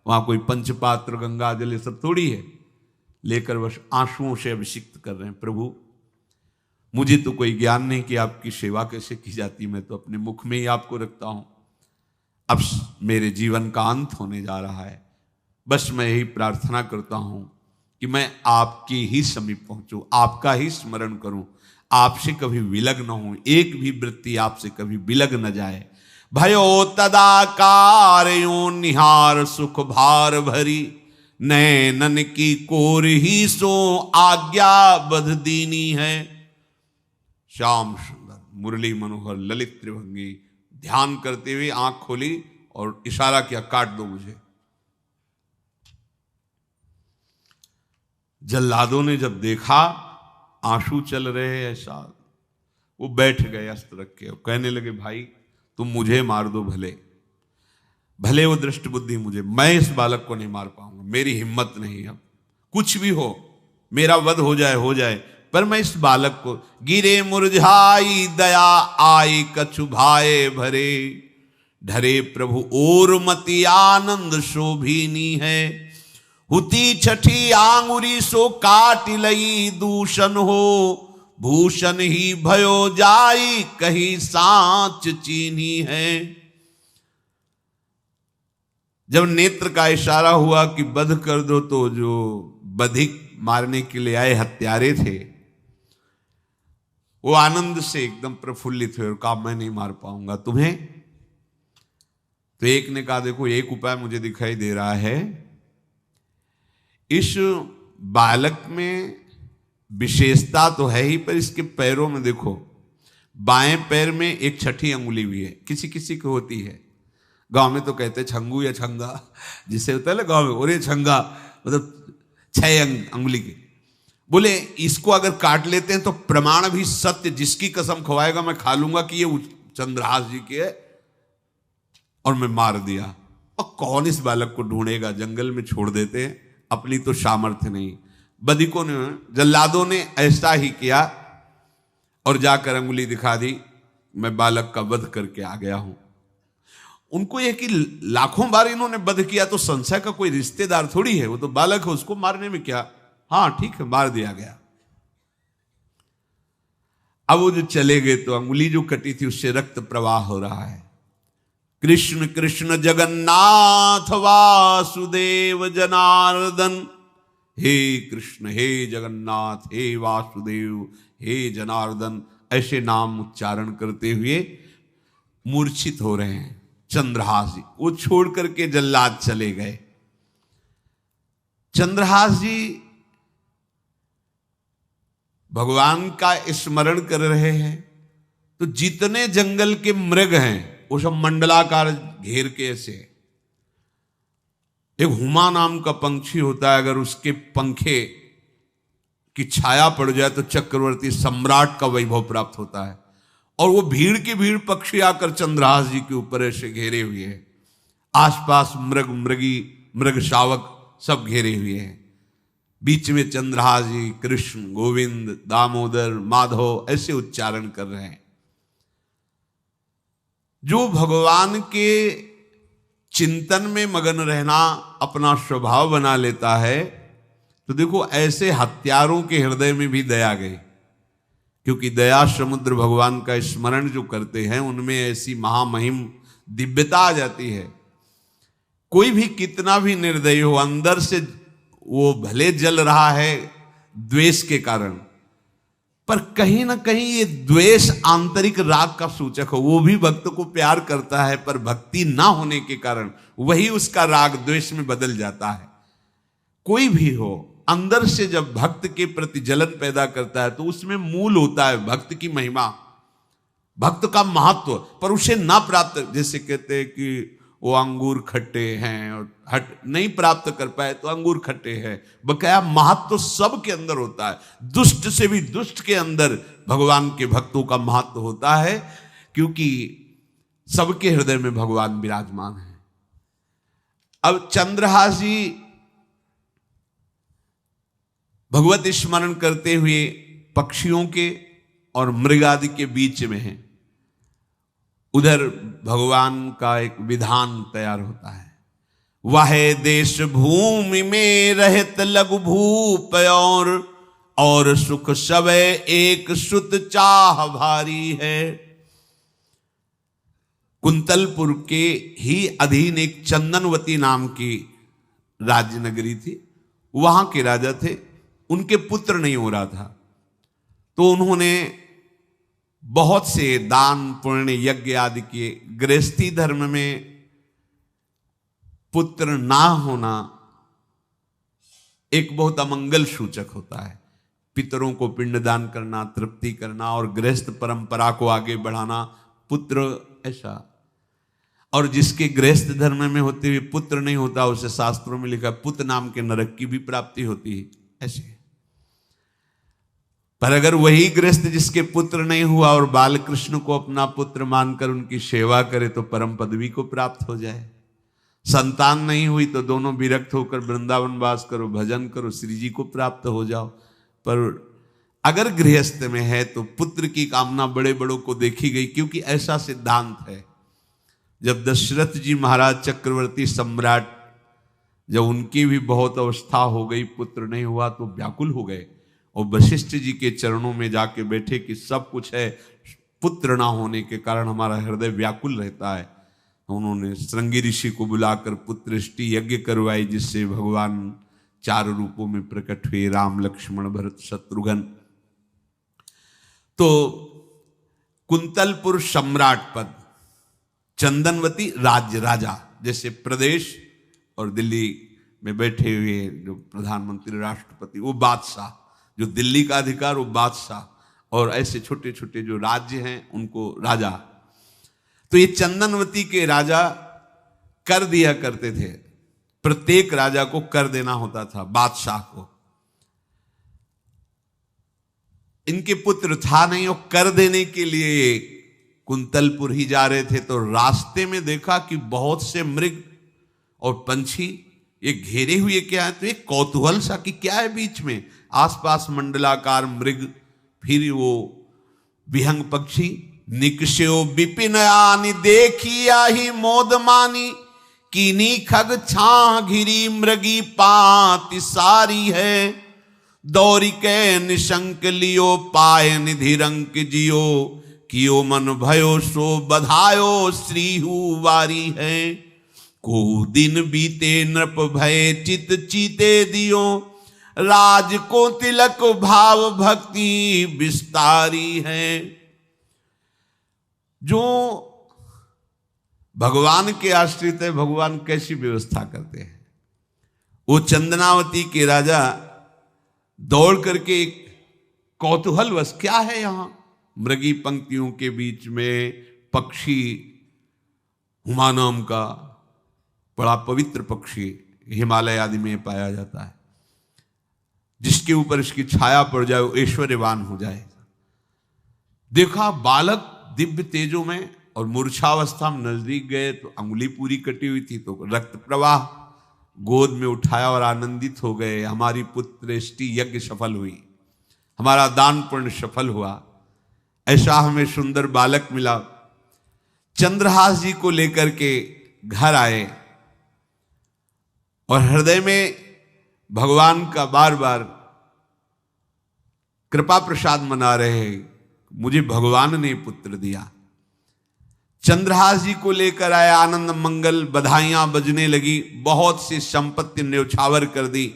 वहां कोई पंचपात्र गंगा जल ये सब थोड़ी है, लेकर बस आंसुओं से अभिषिक्त कर रहे हैं। प्रभु मुझे तो कोई ज्ञान नहीं कि आपकी सेवा कैसे की जाती, मैं तो अपने मुख में ही आपको रखता हूं। अब मेरे जीवन का अंत होने जा रहा है, बस मैं यही प्रार्थना करता हूं कि मैं आपके ही समीप पहुंचूं, आपका ही स्मरण करूं, आपसे कभी विलग न हूं, एक भी वृत्ति आपसे कभी विलग न जाए। भयो तदाकार्यो निहार सुख भार भरी, नैनन की कोर ही सो आज्ञा बध दीनी है। श्याम सुंदर मुरली मनोहर ललित त्रिभंगी ध्यान करते हुए आंख खोली और इशारा किया, काट दो मुझे। जल्लादों ने जब देखा आंसू चल रहे ऐसा, वो बैठ गए अस्त्र रख के, कहने लगे भाई तुम मुझे मार दो, भले भले वो दृष्ट बुद्धि मुझे, मैं इस बालक को नहीं मार पाऊंगा, मेरी हिम्मत नहीं। अब कुछ भी हो, मेरा वध हो जाए, पर मैं इस बालक को, गिरे मुरझाई दया आई कछु भाए भरे, ढरे प्रभु और मति आनंद शोभिनी है। हुती छठी आंगुरी सो काट लई दूषण हो, भूषण ही भयो जाई कहीं सांच चीनी है। जब नेत्र का इशारा हुआ कि वध कर दो, तो जो बधिक मारने के लिए आए हत्यारे थे वो आनंद से एकदम प्रफुल्लित हुए और कहा मैं नहीं मार पाऊंगा तुम्हें। तो एक ने कहा देखो एक उपाय मुझे दिखाई दे रहा है, इस बालक में विशेषता तो है ही, पर इसके पैरों में देखो, बाएं पैर में एक छठी अंगुली भी है, किसी किसी को होती है। गांव में तो कहते हैं छंगू या छंगा, जिसे होता है ना गांव में, और ये छंगा मतलब 6 अंगुली के। बोले इसको अगर काट लेते हैं तो प्रमाण भी सत्य, जिसकी कसम खवाएगा मैं खा लूंगा कि ये चंद्रहास जी के है, और मैं मार दिया। और कौन इस बालक को ढूंढेगा, जंगल में छोड़ देते हैं, अपनी तो सामर्थ्य नहीं। बधिकों ने, जल्लादों ने ऐसा ही किया और जाकर अंगुली दिखा दी, मैं बालक का वध करके आ गया हूं। उनको यह कि लाखों बार इन्होंने वध किया तो संशय का कोई रिश्तेदार थोड़ी है, वो तो बालक है, उसको मारने में क्या। हाँ ठीक है, मार दिया गया। अब वो जो चले गए तो अंगुली जो कटी थी उससे रक्त प्रवाह हो रहा है। कृष्ण कृष्ण जगन्नाथ वासुदेव जनार्दन, हे कृष्ण हे जगन्नाथ हे वासुदेव हे जनार्दन, ऐसे नाम उच्चारण करते हुए मूर्छित हो रहे हैं चंद्रहास जी। वो छोड़ करके जल्लाद चले गए। चंद्रहास जी भगवान का स्मरण कर रहे हैं, तो जितने जंगल के मृग हैं वो सब मंडलाकार घेर के ऐसे। एक हुमा नाम का पंछी होता है, अगर उसके पंखे की छाया पड़ जाए तो चक्रवर्ती सम्राट का वैभव प्राप्त होता है। और वो भीड़ की भीड़ पक्षी आकर चंद्रहास जी के ऊपर ऐसे घेरे हुए हैं। आसपास मृग मृगी मृग शावक सब घेरे हुए हैं। बीच में चंद्रहास जी कृष्ण गोविंद दामोदर माधव ऐसे उच्चारण कर रहे हैं। जो भगवान के चिंतन में मगन रहना अपना स्वभाव बना लेता है, तो देखो ऐसे हत्यारों के हृदय में भी दया गई, क्योंकि दया समुद्र भगवान का स्मरण जो करते हैं उनमें ऐसी महामहिम दिव्यता आ जाती है। कोई भी कितना भी निर्दयी हो, अंदर से वो भले जल रहा है द्वेष के कारण, पर कहीं ना कहीं ये द्वेष आंतरिक राग का सूचक हो। वो भी भक्त को प्यार करता है, पर भक्ति ना होने के कारण वही उसका राग द्वेष में बदल जाता है। कोई भी हो, अंदर से जब भक्त के प्रति जलन पैदा करता है तो उसमें मूल होता है भक्त की महिमा, भक्त का महत्व, पर उसे ना प्राप्त, जैसे कहते हैं कि वो अंगूर खट्टे हैं और हट नहीं प्राप्त कर पाए तो अंगूर खट्टे हैं, बकाया महत्व तो सब के अंदर होता है। दुष्ट से भी दुष्ट के अंदर भगवान के भक्तों का महत्व होता है, क्योंकि सबके हृदय में भगवान विराजमान है। अब चंद्रहास जी भगवत स्मरण करते हुए पक्षियों के और मृग आदि के बीच में हैं। उधर भगवान का एक विधान तैयार होता है, वह देश भूमि में रहत लघु भूप और सुख सवै एक सुत चाह भारी है। कुंतलपुर के ही अधीन एक चंदनवती नाम की राज्य नगरी थी। वहां के राजा थे, उनके पुत्र नहीं हो रहा था, तो उन्होंने बहुत से दान पुण्य यज्ञ आदि किए। गृहस्थी धर्म में पुत्र ना होना एक बहुत अमंगल सूचक होता है। पितरों को पिंडदान करना, तृप्ति करना और गृहस्थ परंपरा को आगे बढ़ाना, पुत्र ऐसा। और जिसके गृहस्थ धर्म में होते हुए पुत्र नहीं होता, उसे शास्त्रों में लिखा पुत्र नाम के नरक की भी प्राप्ति होती है, ऐसे। पर अगर वही गृहस्थ जिसके पुत्र नहीं हुआ और बाल कृष्ण को अपना पुत्र मानकर उनकी सेवा करे तो परम पदवी को प्राप्त हो जाए। संतान नहीं हुई तो दोनों विरक्त होकर वृंदावन वास करो, भजन करो, श्री जी को प्राप्त हो जाओ। पर अगर गृहस्थ में है तो पुत्र की कामना बड़े बड़ों को देखी गई, क्योंकि ऐसा सिद्धांत है। जब दशरथ जी महाराज चक्रवर्ती सम्राट, जब उनकी भी बहुत अवस्था हो गई, पुत्र नहीं हुआ तो व्याकुल हो गए और वशिष्ठ जी के चरणों में जाके बैठे कि सब कुछ है, पुत्र ना होने के कारण हमारा हृदय व्याकुल रहता है। उन्होंने श्रृंगी ऋषि को बुलाकर पुत्रष्टि यज्ञ करवाई, जिससे भगवान 4 रूपों में प्रकट हुए, राम लक्ष्मण भरत शत्रुघ्न। तो कुंतलपुर सम्राट पद, चंदनवती राज्य राजा, जैसे प्रदेश, और दिल्ली में बैठे हुए जो प्रधानमंत्री राष्ट्रपति वो बादशाह, जो दिल्ली का अधिकार वो बादशाह, और ऐसे छोटे छोटे जो राज्य हैं उनको राजा। तो ये चंदनवती के राजा कर दिया करते थे, प्रत्येक राजा को कर देना होता था, बादशाह को। इनके पुत्र था नहीं, और कर देने के लिए कुंतलपुर ही जा रहे थे तो रास्ते में देखा कि बहुत से मृग और पंछी ये घेरे हुए क्या है, तो एक कौतूहल सा कि क्या है बीच में। आसपास मंडलाकार मृग, फिर वो विहंग पक्षी। निकष्यो विपिन आनि देखी आही मोद मानी, कीनी खग छाह घिरी मृगी पाति सारी है। दौरी के निशंक लियो पाय निधि रंक जियो, कियो मन भयो सो बधायो श्रीहु वारी है। को दिन बीते नृप भय चित चीते दियो, राज को तिलक भाव भक्ति विस्तारी है। जो भगवान के आश्रित है, भगवान कैसी व्यवस्था करते हैं। वो चंदनावती के राजा दौड़ करके एक कौतूहलवश, क्या है यहां, मृगी पंक्तियों के बीच में पक्षी, हुमा नाम का बड़ा पवित्र पक्षी हिमालय आदि में पाया जाता है, जिसके ऊपर इसकी छाया पड़ जाए वो ऐश्वर्यवान हो जाए। देखा बालक दिव्य तेजों में, और मूर्छावस्था में नजदीक गए तो अंगुली पूरी कटी हुई थी, तो रक्त प्रवाह, गोद में उठाया और आनंदित हो गए। हमारी पुत्रेष्टि यज्ञ सफल हुई, हमारा दान पुण्य सफल हुआ, ऐसा हमें सुंदर बालक मिला। चंद्रहास जी को लेकर के घर आए और हृदय में भगवान का बार बार कृपा प्रसाद मना रहे हैं, मुझे भगवान ने पुत्र दिया। चंद्रहास जी को लेकर आए, आनंद मंगल, बधाइयां बजने लगी, बहुत सी संपत्ति न्यौछावर कर दी।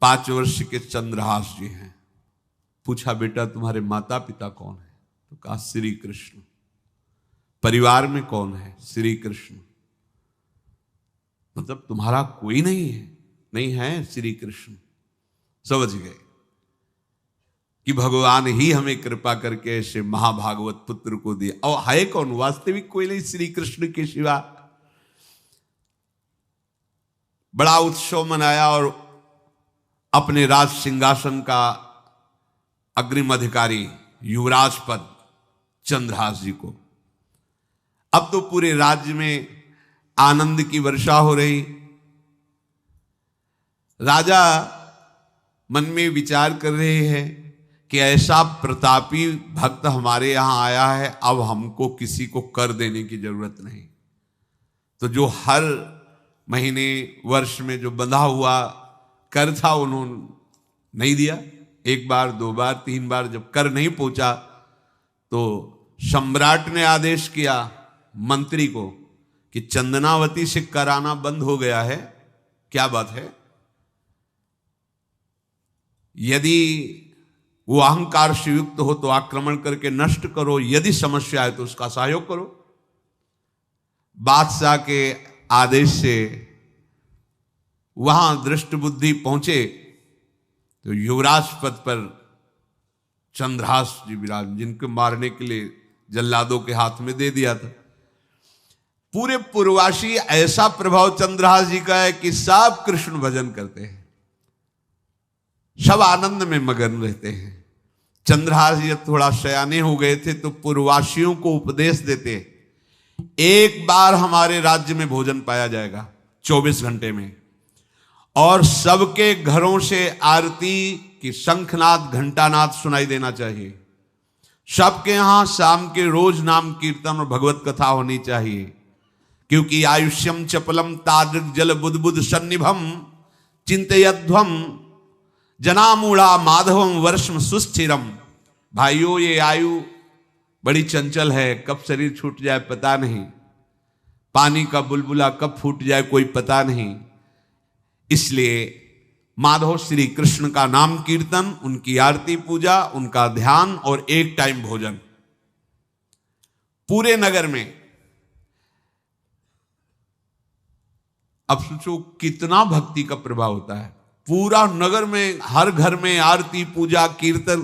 5 वर्ष के चंद्रहास जी हैं। पूछा, बेटा तुम्हारे माता पिता कौन है? तो कहा श्री कृष्ण। परिवार में कौन है? श्री कृष्ण। मतलब तुम्हारा कोई नहीं है? नहीं है, श्री कृष्ण। समझ गए कि भगवान ही हमें कृपा करके ऐसे महाभागवत पुत्र को दिया। और है कौन? वास्तविक कोई नहीं श्री कृष्ण के सिवा। बड़ा उत्सव मनाया और अपने राज सिंहासन का अग्रिम अधिकारी युवराज पद चंद्रहास जी को। अब तो पूरे राज्य में आनंद की वर्षा हो रही। राजा मन में विचार कर रहे हैं कि ऐसा प्रतापी भक्त हमारे यहां आया है, अब हमको किसी को कर देने की जरूरत नहीं। तो जो हर महीने वर्ष में जो बंधा हुआ कर था उन्होंने नहीं दिया। 1 बार 2 बार 3 बार जब कर नहीं पहुंचा तो सम्राट ने आदेश किया मंत्री को कि चंदनावती से कराना बंद हो गया है। क्या बात है? यदि वो अहंकार से युक्त हो तो आक्रमण करके नष्ट करो, यदि समस्या है तो उसका सहयोग करो। बादशाह के आदेश से वहां दृष्ट बुद्धि पहुंचे तो युवराज पद पर चंद्रहास जी विराज, जिनको मारने के लिए जल्लादों के हाथ में दे दिया था। पूरे पूर्वासी ऐसा प्रभाव चंद्रहास जी का है कि सब कृष्ण भजन करते हैं, सब आनंद में मगन रहते हैं। चंद्रहास जी थोड़ा सयाने हो गए थे तो पूर्ववासियों को उपदेश देते, 1 बार हमारे राज्य में भोजन पाया जाएगा 24 घंटे में, और सबके घरों से आरती की शंखनाद घंटानाद सुनाई देना चाहिए। सबके यहां शाम के रोज नाम कीर्तन और भगवत कथा होनी चाहिए, क्योंकि आयुष्यम चपलम तादृक जल बुद्बुद सन्निभम चिंतयध्वम जनामूढ़ा माधवम वर्षम सुस्थिरम। भाइयों, ये आयु बड़ी चंचल है, कब शरीर छूट जाए पता नहीं, पानी का बुलबुला कब फूट जाए कोई पता नहीं। इसलिए माधव श्री कृष्ण का नाम कीर्तन, उनकी आरती पूजा, उनका ध्यान और 1 टाइम भोजन पूरे नगर में। अब सोचो कितना भक्ति का प्रभाव होता है। पूरा नगर में, हर घर में आरती पूजा कीर्तन।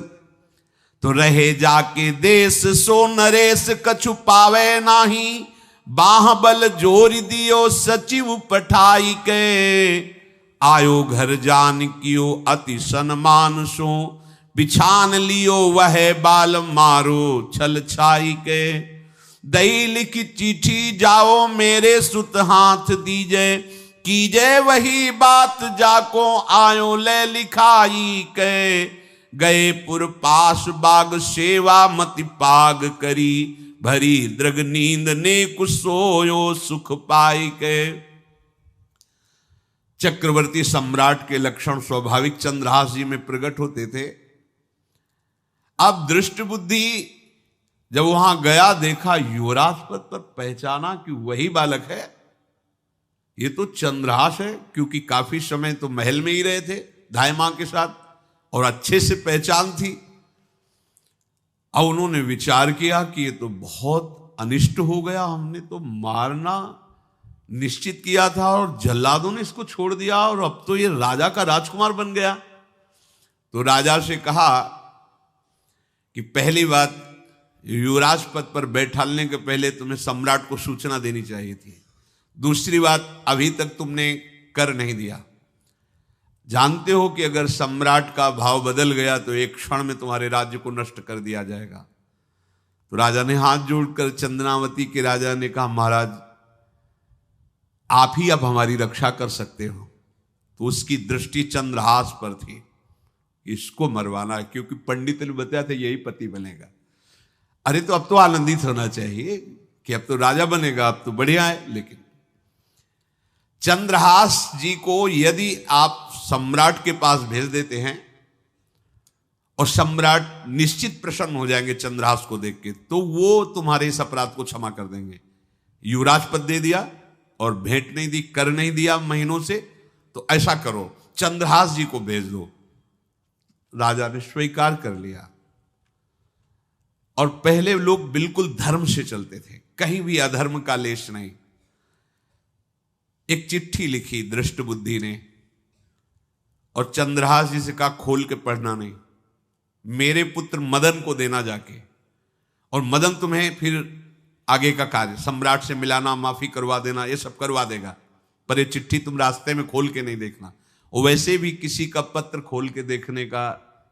तो रहे जाके देश सो नरेश कछु पावे नाही, बाह बल जोर दियो सचिव पठाई के, आयो घर जान कियो अति सन्मान सो, बिछान लियो वह बाल मारो छल छाई के, दई लिखी चिट्ठी जाओ मेरे सुत हाथ दीजे, कीजे वही बात जाको आयो ले लिखाई के, गए पुर पास बाग सेवा मति पाग करी, भरी दृग नींद ने कुसोयो सुख पाई के। चक्रवर्ती सम्राट के लक्षण स्वाभाविक चंद्रहास जी में प्रकट होते थे। अब दृष्ट बुद्धि जब वहां गया, देखा युवराज पद पर, पहचाना कि वही बालक है, ये तो चंद्रहास है, क्योंकि काफी समय तो महल में ही रहे थे धाय मां के साथ और अच्छे से पहचान थी। अब उन्होंने विचार किया कि ये तो बहुत अनिष्ट हो गया, हमने तो मारना निश्चित किया था और जल्लादों ने इसको छोड़ दिया और अब तो ये राजा का राजकुमार बन गया। तो राजा से कहा कि पहली बात, युवराज पद पर बैठालने के पहले तुम्हें सम्राट को सूचना देनी चाहिए थी। दूसरी बात, अभी तक तुमने कर नहीं दिया। जानते हो कि अगर सम्राट का भाव बदल गया तो 1 क्षण में तुम्हारे राज्य को नष्ट कर दिया जाएगा। तो राजा ने हाथ जोड़कर, चंदनावती के राजा ने कहा, महाराज आप ही अब हमारी रक्षा कर सकते हो। तो उसकी दृष्टि चंद्रहास पर थी, इसको मरवाना है, क्योंकि पंडित ने बताया था यही पति बनेगा। अरे तो अब तो आनंदित होना चाहिए कि अब तो राजा बनेगा, अब तो बढ़िया है। लेकिन चंद्रहास जी को यदि आप सम्राट के पास भेज देते हैं और सम्राट निश्चित प्रसन्न हो जाएंगे चंद्रहास को देख के, तो वो तुम्हारे इस अपराध को क्षमा कर देंगे। युवराज पद दे दिया और भेंट नहीं दी, कर नहीं दिया महीनों से, तो ऐसा करो चंद्रहास जी को भेज दो। राजा ने स्वीकार कर लिया। और पहले लोग बिल्कुल धर्म से चलते थे, कहीं भी अधर्म का लेश नहीं। एक चिट्ठी लिखी दृष्ट बुद्धि ने और चंद्रहास जी से कहा खोल के पढ़ना नहीं, मेरे पुत्र मदन को देना जाके, और मदन तुम्हें फिर आगे का कार्य सम्राट से मिलाना, माफी करवा देना, ये सब करवा देगा, पर ये चिट्ठी तुम रास्ते में खोल के नहीं देखना। और वैसे भी किसी का पत्र खोल के देखने का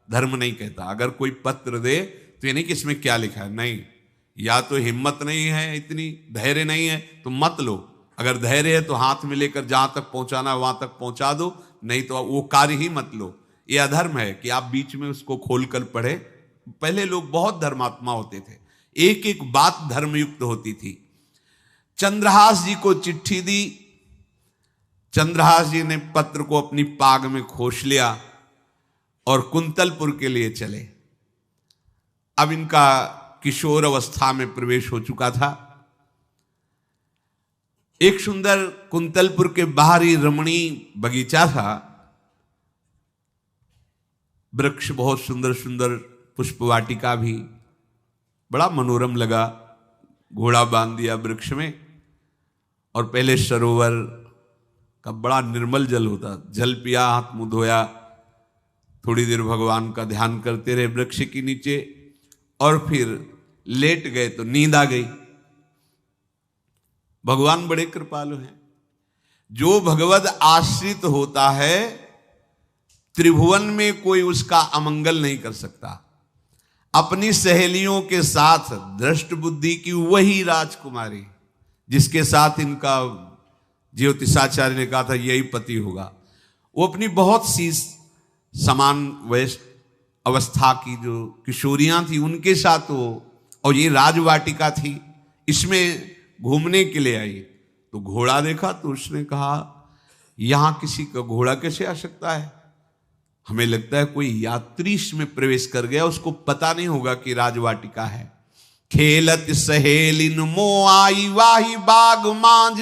धर्म नहीं कहता। अगर कोई पत्र दे तो ये नहीं कि इसमें क्या लिखा है, नहीं, या तो हिम्मत नहीं है, इतनी धैर्य नहीं है तो मत लो। अगर धैर्य है तो हाथ में लेकर जहां तक पहुंचाना वहां तक पहुंचा दो, नहीं तो वो कार्य ही मत लो। ये अधर्म है कि आप बीच में उसको खोलकर पढ़े। पहले लोग बहुत धर्मात्मा होते थे, एक एक बात धर्मयुक्त होती थी। चंद्रहास जी को चिट्ठी दी, चंद्रहास जी ने पत्र को अपनी पाग में खोस लिया और कुंतलपुर के लिए चले। अब इनका किशोर अवस्था में प्रवेश हो चुका था। एक सुंदर कुंतलपुर के बाहरी रमणीय बगीचा था, वृक्ष बहुत सुंदर सुंदर, पुष्प वाटिका भी, बड़ा मनोरम लगा। घोड़ा बांध दिया वृक्ष में और पहले सरोवर का बड़ा निर्मल जल होता, जल पिया, हाथ मुंह धोया, थोड़ी देर भगवान का ध्यान करते रहे वृक्ष के नीचे और फिर लेट गए तो नींद आ गई। भगवान बड़े कृपालु हैं। जो भगवद आश्रित होता है त्रिभुवन में कोई उसका अमंगल नहीं कर सकता। अपनी सहेलियों के साथ दृष्ट बुद्धि की वही राजकुमारी जिसके साथ इनका ज्योतिषाचार्य ने कहा था यही पति होगा, वो अपनी बहुत सी समान वयस्क अवस्था की जो किशोरियां थी उनके साथ वो, और ये राजवाटिका थी, इसमें घूमने के लिए आई। तो घोड़ा देखा तो उसने कहा यहां किसी का घोड़ा कैसे आ सकता है, हमें लगता है कोई यात्री इसमें प्रवेश कर गया, उसको पता नहीं होगा कि राजवाटिका है। खेलत सहेलिन मो आई वाही बाग मांझ,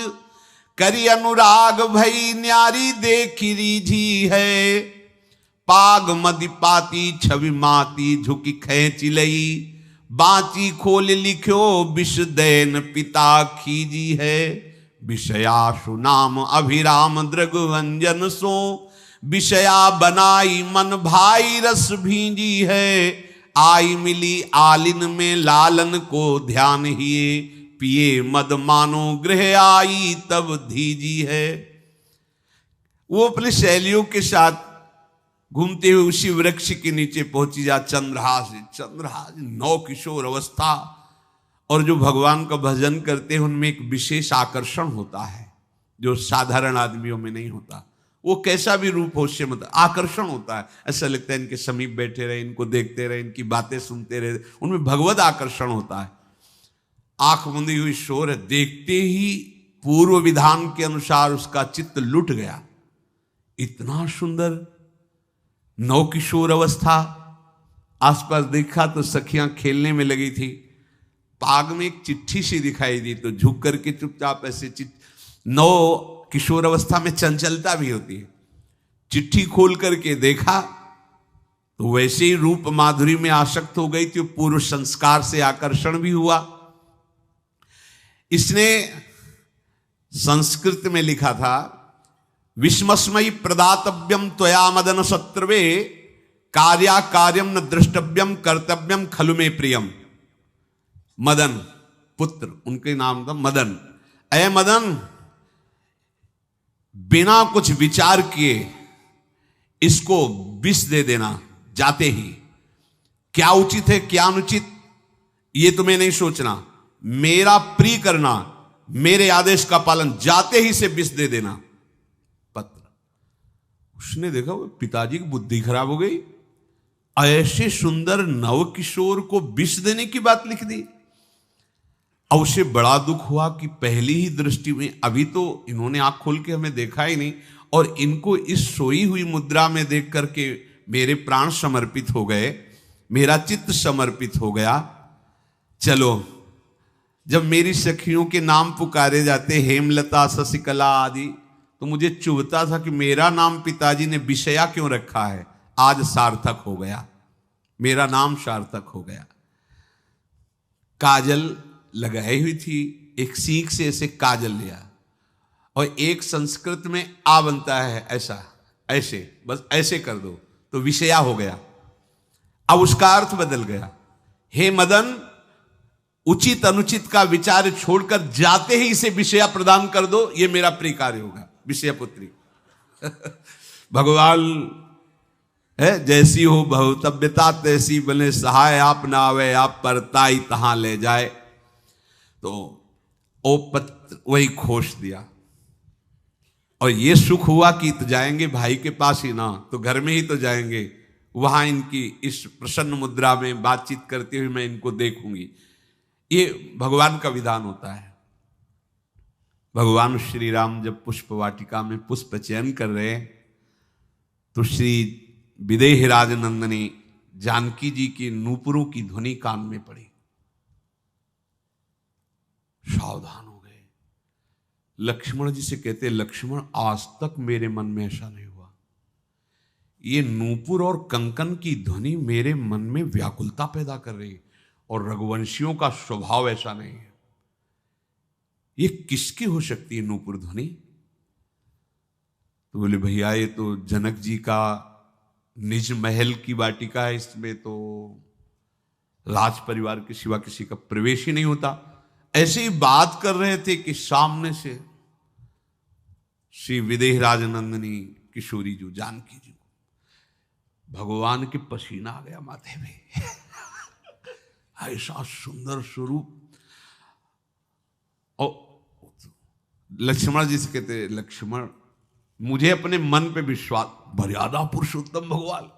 करी अनुराग भई न्यारी देखी रीझी है। पाग मदि पाती छवि माती झुकी खेच लई, बाची खोल लिख्यो विष दैन पिता खीजी है। विषयाशु नाम अभिराम दृगवंजन सो, विषया बनाई मन भाई रस भींजी है। आई मिली आलिन में लालन को ध्यान हिए, पिए मद मानो गृह आई तब धीजी है। वो अपने सहेलियों के साथ घूमते हुए उसी वृक्ष के नीचे पहुंची जा। चंद्रहास नौ किशोर अवस्था, और जो भगवान का भजन करते हैं उनमें एक विशेष आकर्षण होता है जो साधारण आदमियों में नहीं होता। वो कैसा भी रूप हो उससे मतलब आकर्षण होता है, ऐसा लगता है इनके समीप बैठे रहे, इनको देखते रहे, इनकी बातें सुनते रहे, उनमें भगवत आकर्षण होता है। आंख मुंदी हुई शोर है, देखते ही पूर्व विधान के अनुसार उसका चित्त लुट गया। इतना सुंदर नौ किशोर अवस्था, आसपास देखा तो सखियां खेलने में लगी थी। पाग में एक चिट्ठी सी दिखाई दी तो झुक करके चुपचाप ऐसे नौ किशोर अवस्था में चंचलता भी होती है, चिट्ठी खोल करके देखा तो वैसे ही रूप माधुरी में आसक्त हो गई थी। पूर्व संस्कार से आकर्षण भी हुआ। इसने संस्कृत में लिखा था विस्मस्मयी प्रदातव्यम त्वया मदन शत्रुवे, कार्या कार्यम न दृष्टव्यम कर्तव्यम खलु में प्रियम। मदन पुत्र, उनके नाम था मदन। अय मदन, बिना कुछ विचार किए इसको विष दे देना जाते ही। क्या उचित है क्या अनुचित ये तुम्हें नहीं सोचना, मेरा प्रिय करना, मेरे आदेश का पालन, जाते ही से विष दे देना। पत्र उसने देखा वो पिताजी की बुद्धि खराब हो गई, ऐसे सुंदर नव किशोर को विष देने की बात लिख दी। अब उसे बड़ा दुख हुआ कि पहली ही दृष्टि में, अभी तो इन्होंने आंख खोल के हमें देखा ही नहीं, और इनको इस सोई हुई मुद्रा में देख करके मेरे प्राण समर्पित हो गए, मेरा चित्त समर्पित हो गया। चलो, जब मेरी सखियों के नाम पुकारे जाते, हेमलता, शशिकला आदि, तो मुझे चुभता था कि मेरा नाम पिताजी ने विषया क्यों रखा है। आज सार्थक हो गया, मेरा नाम सार्थक हो गया। काजल लगाई हुई थी, एक सीख से ऐसे काजल लिया, और एक संस्कृत में आ बनता है ऐसा, ऐसे, बस ऐसे कर दो तो विषया हो गया। अब उसका अर्थ बदल गया। हे मदन, उचित अनुचित का विचार छोड़कर जाते ही इसे विषया प्रदान कर दो, ये मेरा प्रिय कार्य होगा। विषय पुत्री भगवान है, जैसी हो भवतव्यता तैसी बने सहाय, आप ना आवे आप परताई तहां ले जाए। तो ओ पत्र वही खोस दिया, और ये सुख हुआ कि तो जाएंगे भाई के पास ही ना, तो घर में ही तो जाएंगे, वहां इनकी इस प्रसन्न मुद्रा में बातचीत करते हुए मैं इनको देखूंगी। ये भगवान का विधान होता है। भगवान श्री राम जब पुष्प वाटिका में पुष्प चयन कर रहे, तो श्री विदेह राजनंदनी जानकी जी की नूपुरों की ध्वनि कान में पड़ी। सावधान हो गए। लक्ष्मण जी से कहते, लक्ष्मण, आज तक मेरे मन में ऐसा नहीं हुआ, ये नूपुर और कंकन की ध्वनि मेरे मन में व्याकुलता पैदा कर रही, और रघुवंशियों का स्वभाव ऐसा नहीं है। ये किसकी हो सकती है नूपुर ध्वनि? तो बोले, भैया ये तो जनक जी का निज महल की वाटिका है, इसमें तो राज परिवार के सिवा किसी का प्रवेश ही नहीं होता। ऐसे ही बात कर रहे थे कि सामने से श्री विदेह राजनंदनी किशोरी जी जानकी जी को भगवान के पसीना आ गया माथे में ऐसा सुंदर स्वरूप। और लक्ष्मण जी से कहते, लक्ष्मण, मुझे अपने मन पे विश्वास, मर्यादा पुरुषोत्तम भगवान,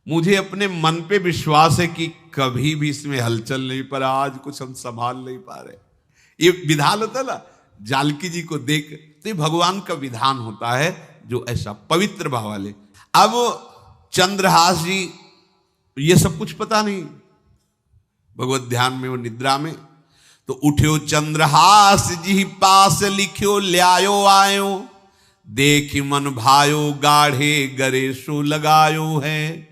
मुझे अपने मन पे विश्वास है कि कभी भी इसमें हलचल नहीं, पर आज कुछ हम संभाल नहीं पा रहे। ये विधान होता है ना, जानकी जी को देख, तो ये भगवान का विधान होता है जो ऐसा पवित्र भाव वाले। अब चंद्रहास जी, ये सब कुछ पता नहीं, भगवत ध्यान में वो निद्रा में, तो उठ्यो चंद्रहास जी पास लिख्यो ल्यायो आयो, देख मन भायो गाढ़े गरे सो लगायो है,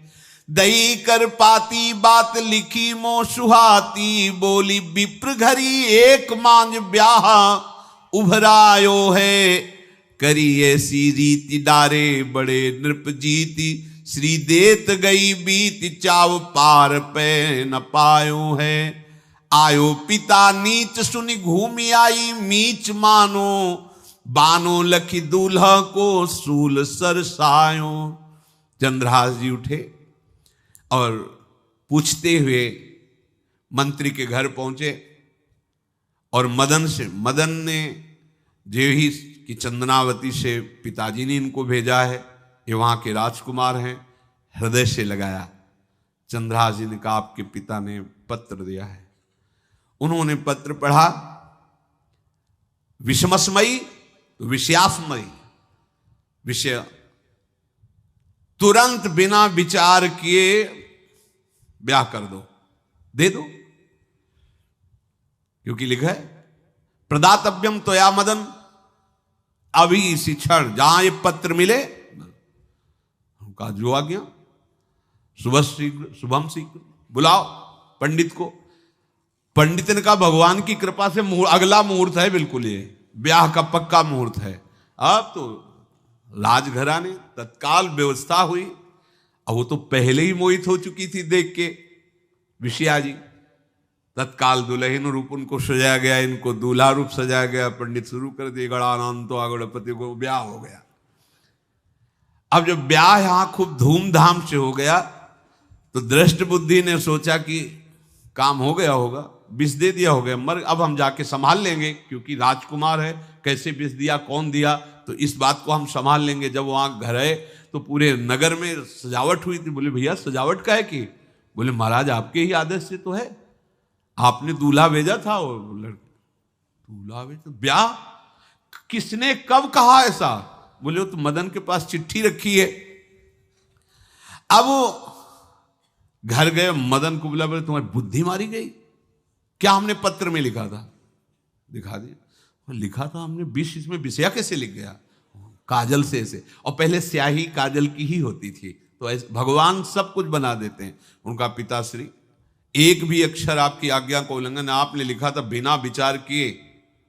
दही कर पाती बात लिखी मो सुहाती, बोली विप्र घरी एक मांझ ब्याह उभरायो है, करी ऐसी रीति डारे बड़े नृप जीती, श्री देत गई बीत चाव पार पे न पायो है, आयो पिता नीच सुनि घूमी आई मीच मानो, बानो लखी दूल्हा को सूल सरसायो। चंद्रहास जी उठे और पूछते हुए मंत्री के घर पहुंचे, और मदन ने जो ही कि चंदनावती से पिताजी ने इनको भेजा है, ये वहां के राजकुमार हैं, हृदय से लगाया। चंद्रहास जी ने कहा, आपके पिता ने पत्र दिया है। उन्होंने पत्र पढ़ा, विषमस्मयी तो विषयास्मयी, विषय तुरंत बिना विचार किए ब्याह कर दो, दे दो, क्योंकि लिखा है प्रदातव्यम त्वया मदन, अभी इसी क्षण जहां ये पत्र मिले, कहा जो आ गया, सुबह शीघ्र शुभम शीघ्र, बुलाओ पंडित को। पंडित ने कहा, भगवान की कृपा से अगला मुहूर्त है, बिल्कुल ये ब्याह का पक्का मुहूर्त है। अब तो राजघराने तत्काल व्यवस्था हुई, और वो तो पहले ही मोहित हो चुकी थी देख के विषया जी। तत्काल दुल्हन रूप उनको सजाया गया, इनको दूल्हा रूप सजाया गया, पंडित शुरू कर दिए, गणानंतो आगणपति को ब्याह हो गया। अब जब ब्याह यहां खूब धूमधाम से हो गया, तो दृष्ट बुद्धि ने सोचा कि काम हो गया होगा, विष दे दिया होगा, मर अब हम जाके संभाल लेंगे, क्योंकि राजकुमार है, कैसे विष दिया, कौन दिया, तो इस बात को हम संभाल लेंगे। जब वहां घर है तो पूरे नगर में सजावट हुई थी। बोले, भैया सजावट का है कि? बोले, महाराज आपके ही आदेश से तो है, आपने दूल्हा भेजा था, और दूल्हा भी तो ब्याह, किसने कब कहा ऐसा? बोले वो तो मदन के पास चिट्ठी रखी है। अब घर गए, मदन को बोला, बोले तुम्हारी बुद्धि मारी गई क्या? हमने पत्र में लिखा था। दिखा दिया, लिखा था हमने 20, इसमें विषया कैसे लिख गया? काजल से ऐसे, और पहले स्याही काजल की ही होती थी, तो ऐसे भगवान सब कुछ बना देते हैं। उनका पिताश्री, एक भी अक्षर आपकी आज्ञा का उल्लंघन, आपने लिखा था बिना विचार किए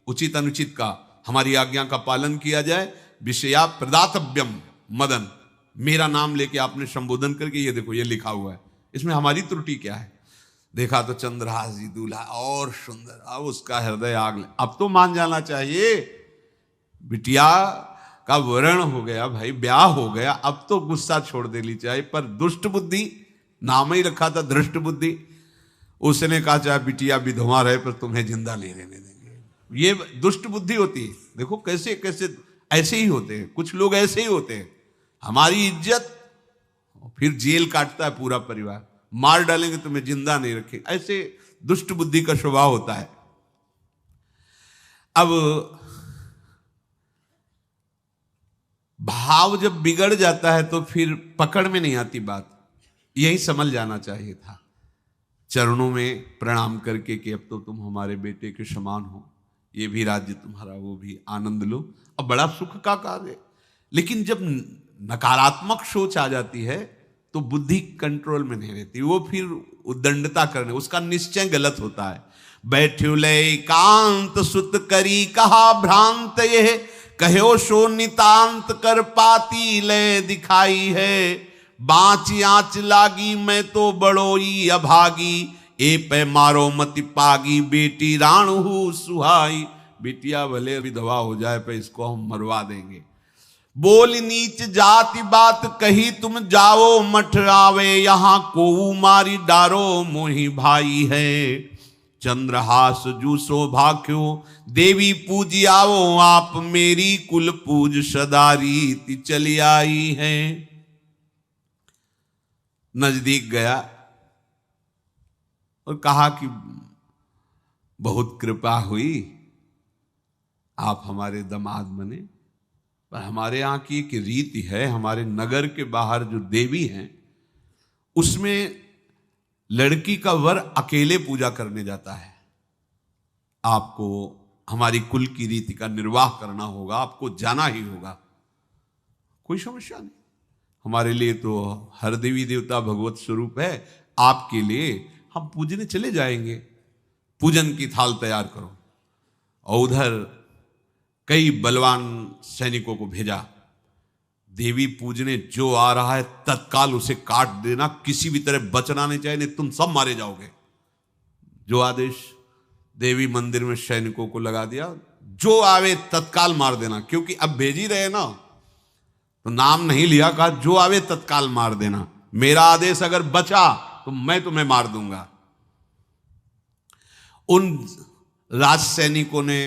उचित अनुचित का हमारी आज्ञा का पालन किया जाए। विषया प्रदातव्यम मदन, मेरा नाम लेके आपने संबोधन करके, ये देखो ये लिखा हुआ है, इसमें हमारी त्रुटि क्या है? देखा तो चंद्रहास जी दूल्हा और सुंदर, अब उसका हृदय आग ले। अब तो मान जाना चाहिए, बिटिया का वरण हो गया भाई, ब्याह हो गया, अब तो गुस्सा छोड़ देनी चाहिए। पर दुष्ट बुद्धि, नाम ही रखा था दृष्ट बुद्धि, उसने कहा चाहे बिटिया विधवा रहे पर तुम्हें जिंदा नहीं रहने देंगे। ये दुष्ट बुद्धि होती है। देखो कैसे कैसे ऐसे ही होते हैं, कुछ लोग ऐसे ही होते हैं, हमारी इज्जत, फिर जेल काटता है पूरा परिवार, मार डालेंगे तुम्हें जिंदा नहीं रखेंगे, ऐसे दुष्ट बुद्धि का स्वभाव होता है। अब भाव जब बिगड़ जाता है तो फिर पकड़ में नहीं आती बात, यही समझ जाना चाहिए था। चरणों में प्रणाम करके कि अब तो तुम हमारे बेटे के समान हो, ये भी राज्य तुम्हारा, वो भी आनंद लो, अब बड़ा सुख का कार्य है। लेकिन जब नकारात्मक सोच आ जाती है तो बुद्धि कंट्रोल में नहीं रहती, वो फिर उद्दंडता करने, उसका निश्चय गलत होता है। बैठ्यो ले कांत सुत करी कहा भ्रांत, ये कहो सो नितांत कर पाती ले दिखाई है। बाँच आँच लागी मैं तो बड़ोई अभागी, ए पे मारो मति पागी, बेटी राणु सुहाई। बेटिया भले विधवा हो जाए पर इसको हम मरवा देंगे। बोल नीच जाति बात कही तुम जाओ मठ आवे, यहां को मारी डारो मोही भाई है। चंद्रहास जू सौभाग्यो देवी पूजी आओ, आप मेरी कुल पूज सदारी ती चली आई है। नजदीक गया और कहा कि बहुत कृपा हुई, आप हमारे दामाद बने, पर हमारे यहाँ की एक रीति है, हमारे नगर के बाहर जो देवी हैं उसमें लड़की का वर अकेले पूजा करने जाता है। आपको हमारी कुल की रीति का निर्वाह करना होगा, आपको जाना ही होगा। कोई समस्या नहीं, हमारे लिए तो हर देवी देवता भगवत स्वरूप है, आपके लिए हम पूजने चले जाएंगे, पूजन की थाल तैयार करो। और उधर कई बलवान सैनिकों को भेजा, देवी पूजने जो आ रहा है तत्काल उसे काट देना, किसी भी तरह बचना नहीं चाहिए, नहीं तुम सब मारे जाओगे। जो आदेश देवी मंदिर में सैनिकों को लगा दिया, जो आवे तत्काल मार देना, क्योंकि अब भेज ही रहे ना, तो नाम नहीं लिया, कहा जो आवे तत्काल मार देना, मेरा आदेश अगर बचा तो मैं तुम्हें मार दूंगा। उन राज सैनिकों ने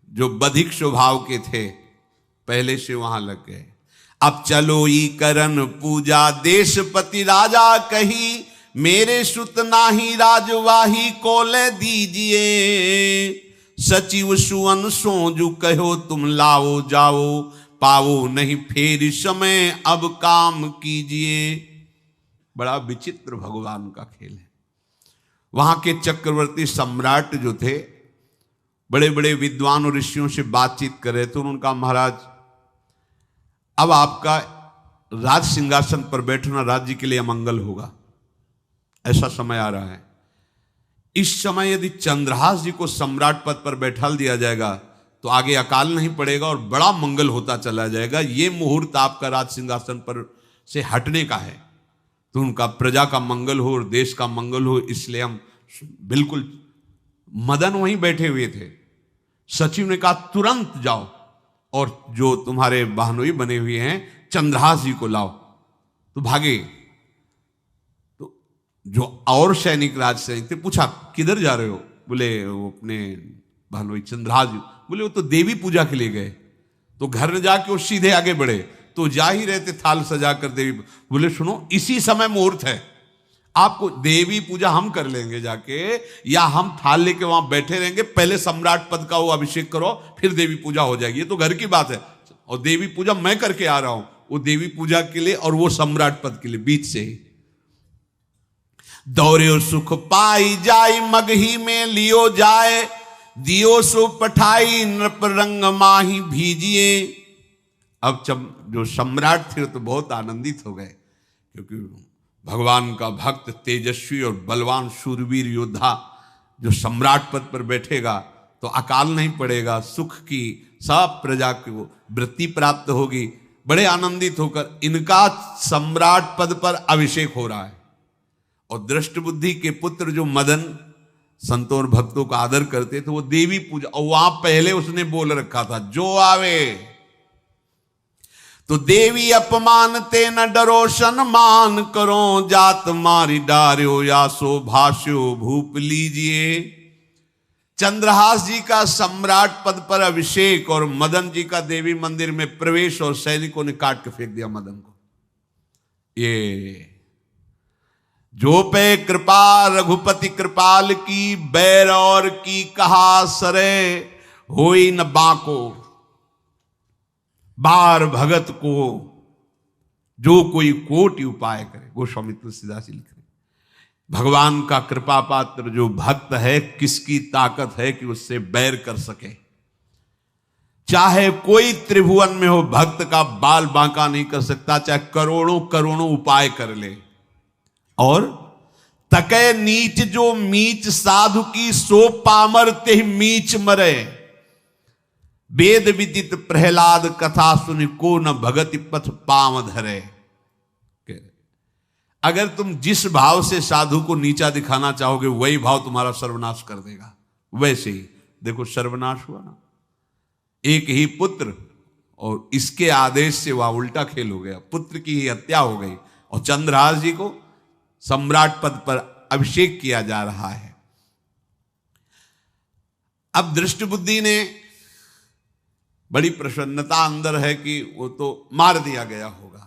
जो बधिक स्वभाव के थे पहले से वहां लग गए। अब चलो ई करन पूजा देशपति राजा कही, मेरे सुत नाही राजवाही को ले दीजिए। सचिव सुवन सोजू कहो तुम लाओ जाओ, पाओ नहीं फेर समय अब काम कीजिए। बड़ा विचित्र भगवान का खेल है। वहां के चक्रवर्ती सम्राट जो थे बड़े बड़े विद्वान और ऋषियों से बातचीत कर रहे थे। उनका महाराज अब आपका राज सिंहासन पर बैठना राज्य के लिए अमंगल होगा, ऐसा समय आ रहा है। इस समय यदि चंद्रहास जी को सम्राट पद पर बैठा दिया जाएगा तो आगे अकाल नहीं पड़ेगा और बड़ा मंगल होता चला जाएगा। ये मुहूर्त आपका राज सिंहासन पर से हटने का है, तो उनका प्रजा का मंगल हो और देश का मंगल हो, इसलिए हम बिल्कुल। मदन वहीं बैठे हुए थे। सचिव ने कहा तुरंत जाओ और जो तुम्हारे बहनोई बने हुए हैं चंद्रहास जी को लाओ। तो भागे। तो जो और सैनिक राज सैनिक थे पूछा किधर जा रहे हो? बोले वो अपने बहनोई चंद्रहास जी। बोले वो तो देवी पूजा के लिए गए। तो घर में जाके वो सीधे आगे बढ़े तो जा ही रहे थे थाल सजाकर देवी। बोले सुनो इसी समय मुहूर्त है, आपको देवी पूजा हम कर लेंगे जाके, या हम थाल लेके वहां बैठे रहेंगे, पहले सम्राट पद का वो अभिषेक करो, फिर देवी पूजा हो जाएगी, ये तो घर की बात है। और देवी पूजा मैं करके आ रहा हूं, वो देवी पूजा के लिए और वो सम्राट पद के लिए, बीच से ही दौड़े सुख पाई जाई, मगही में लियो जाए, दियो सो पठाई, नृप रंग माही भीजिए। अब जो सम्राट थे तो बहुत आनंदित हो गए, क्योंकि भगवान का भक्त तेजस्वी और बलवान शूरवीर योद्धा जो सम्राट पद पर बैठेगा तो अकाल नहीं पड़ेगा, सुख की सब प्रजा को वृत्ति प्राप्त होगी। बड़े आनंदित होकर इनका सम्राट पद पर अभिषेक हो रहा है। और दृष्ट बुद्धि के पुत्र जो मदन संतों और भक्तों का आदर करते थे, वो देवी पूजा, और वहां पहले उसने बोल रखा था जो आवे तो देवी अपमान ते न डरो, सम्मान करो, जात मारी डार्यो या सो भाष्यो भूप लीजिए। चंद्रहास जी का सम्राट पद पर अभिषेक और मदन जी का देवी मंदिर में प्रवेश, और सैनिकों ने काट के फेंक दिया मदन को। ये जो पे कृपा रघुपति कृपाल की, बैर और की कहा सरे, होई न बाको, बार भगत को जो कोई कोटि उपाय करे। गोस्वामी तुलसीदास जी लिख रहे, भगवान का कृपा पात्र जो भक्त है, किसकी ताकत है कि उससे बैर कर सके। चाहे कोई त्रिभुवन में हो, भक्त का बाल बांका नहीं कर सकता, चाहे करोड़ों करोड़ों उपाय कर ले। और तके नीच जो मीच साधु की, सो पामर ते मीच मरे, वेद विदित प्रहलाद कथा सुनि, को न भगति पथ पाम धरे। अगर तुम जिस भाव से साधु को नीचा दिखाना चाहोगे, वही भाव तुम्हारा सर्वनाश कर देगा। वैसे ही देखो सर्वनाश हुआ ना, एक ही पुत्र, और इसके आदेश से वह उल्टा खेल हो गया, पुत्र की ही हत्या हो गई, और चंद्रहास जी को सम्राट पद पर अभिषेक किया जा रहा है। अब दृष्ट बुद्धि ने बड़ी प्रसन्नता अंदर है कि वो तो मार दिया गया होगा।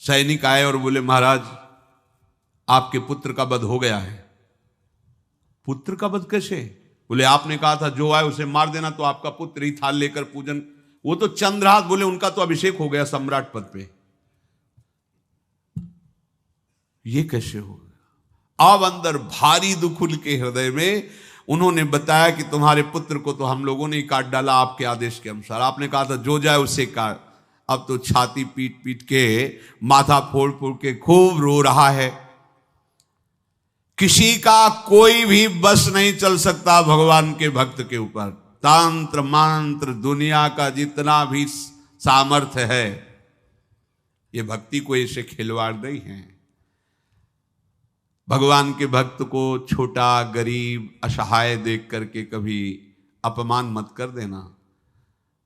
सैनिक आए और बोले महाराज आपके पुत्र का वध हो गया है। पुत्र का वध कैसे? बोले आपने कहा था जो आए उसे मार देना, तो आपका पुत्र ही थाल लेकर पूजन। वो तो चंद्रहास बोले उनका तो अभिषेक हो गया सम्राट पद पे, ये कैसे हो गया? अब अंदर भारी दुख उनके हृदय में। उन्होंने बताया कि तुम्हारे पुत्र को तो हम लोगों ने ही काट डाला आपके आदेश के अनुसार, आपने कहा था जो जाए उसे काट। अब तो छाती पीट पीट के, माथा फोड़ फोड़ के खूब रो रहा है। किसी का कोई भी बस नहीं चल सकता भगवान के भक्त के ऊपर। तंत्र मंत्र दुनिया का जितना भी सामर्थ्य है, ये भक्ति को ऐसे खिलवाड़ नहीं है। भगवान के भक्त को छोटा गरीब असहाय देख करके कभी अपमान मत कर देना।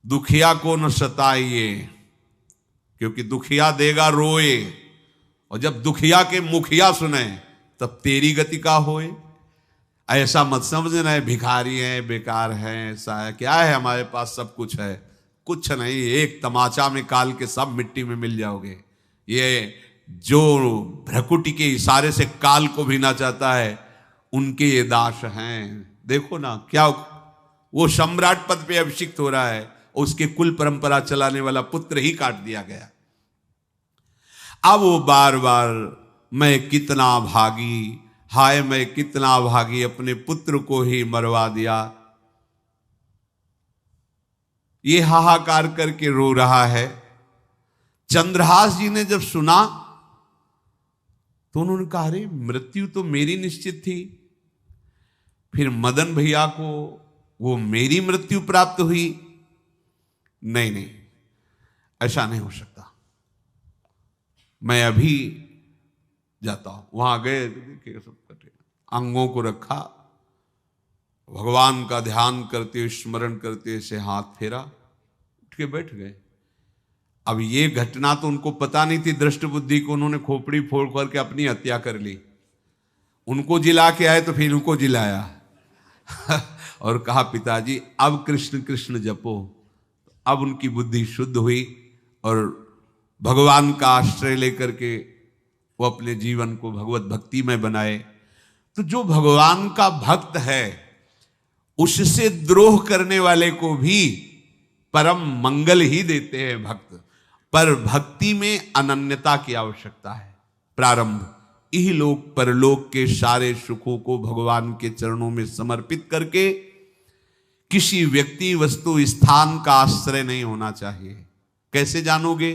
दुखिया को न सताइए, क्योंकि दुखिया देगा रोए, और जब दुखिया के मुखिया सुने तब तेरी गति का होए। ऐसा मत समझना है भिखारी हैं, बेकार हैं, ऐसा है क्या है हमारे पास सब कुछ है। कुछ नहीं, एक तमाचा में काल के सब मिट्टी में मिल जाओगे। ये जो भ्रकुटी के इशारे से काल को भीना चाहता है, उनके ये दास हैं। देखो ना क्या वो सम्राट पद पे अभिषिक्त हो रहा है, उसके कुल परंपरा चलाने वाला पुत्र ही काट दिया गया। अब वो बार बार मैं कितना भागी, हाय मैं कितना भागी, अपने पुत्र को ही मरवा दिया, ये हाहाकार करके रो रहा है। चंद्रहास जी ने जब सुना तो उन्होंने कहा अरे मृत्यु तो मेरी निश्चित थी, फिर मदन भैया को वो मेरी मृत्यु प्राप्त हुई। नहीं नहीं, ऐसा नहीं हो सकता, मैं अभी जाता हूं। वहां गए तो देखिए सब कटे, अंगों को रखा, भगवान का ध्यान करते स्मरण करते से हाथ फेरा, उठ के बैठ गए। अब ये घटना तो उनको पता नहीं थी दृष्ट बुद्धि को, उन्होंने खोपड़ी फोड़ करके अपनी हत्या कर ली। उनको जिला के आए तो फिर उनको जिलाया और कहा पिताजी अब कृष्ण कृष्ण जपो। अब उनकी बुद्धि शुद्ध हुई और भगवान का आश्रय लेकर के वो अपने जीवन को भगवत भक्ति में बनाए। तो जो भगवान का भक्त है उससे द्रोह करने वाले को भी परम मंगल ही देते हैं भक्त। पर भक्ति में अनन्यता की आवश्यकता है। प्रारंभ इहलोक परलोक के सारे सुखों को भगवान के चरणों में समर्पित करके किसी व्यक्ति वस्तु स्थान का आश्रय नहीं होना चाहिए। कैसे जानोगे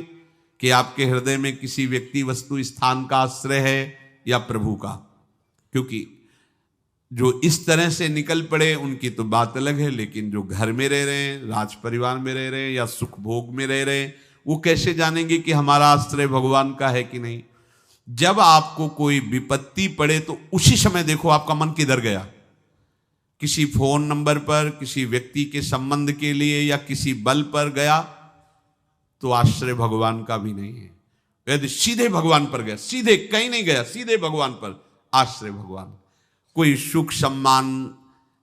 कि आपके हृदय में किसी व्यक्ति वस्तु स्थान का आश्रय है या प्रभु का? क्योंकि जो इस तरह से निकल पड़े उनकी तो बात अलग है, लेकिन जो घर में रह रहे हैं, राज परिवार में रह रहे हैं या सुख भोग में रह रहे हैं, वो कैसे जानेंगे कि हमारा आश्रय भगवान का है कि नहीं? जब आपको कोई विपत्ति पड़े तो उसी समय देखो आपका मन किधर गया। किसी फोन नंबर पर, किसी व्यक्ति के संबंध के लिए या किसी बल पर गया तो आश्रय भगवान का भी नहीं है। यदि सीधे भगवान पर गया, सीधे कहीं नहीं गया, सीधे भगवान पर, आश्रय भगवान। कोई सुख सम्मान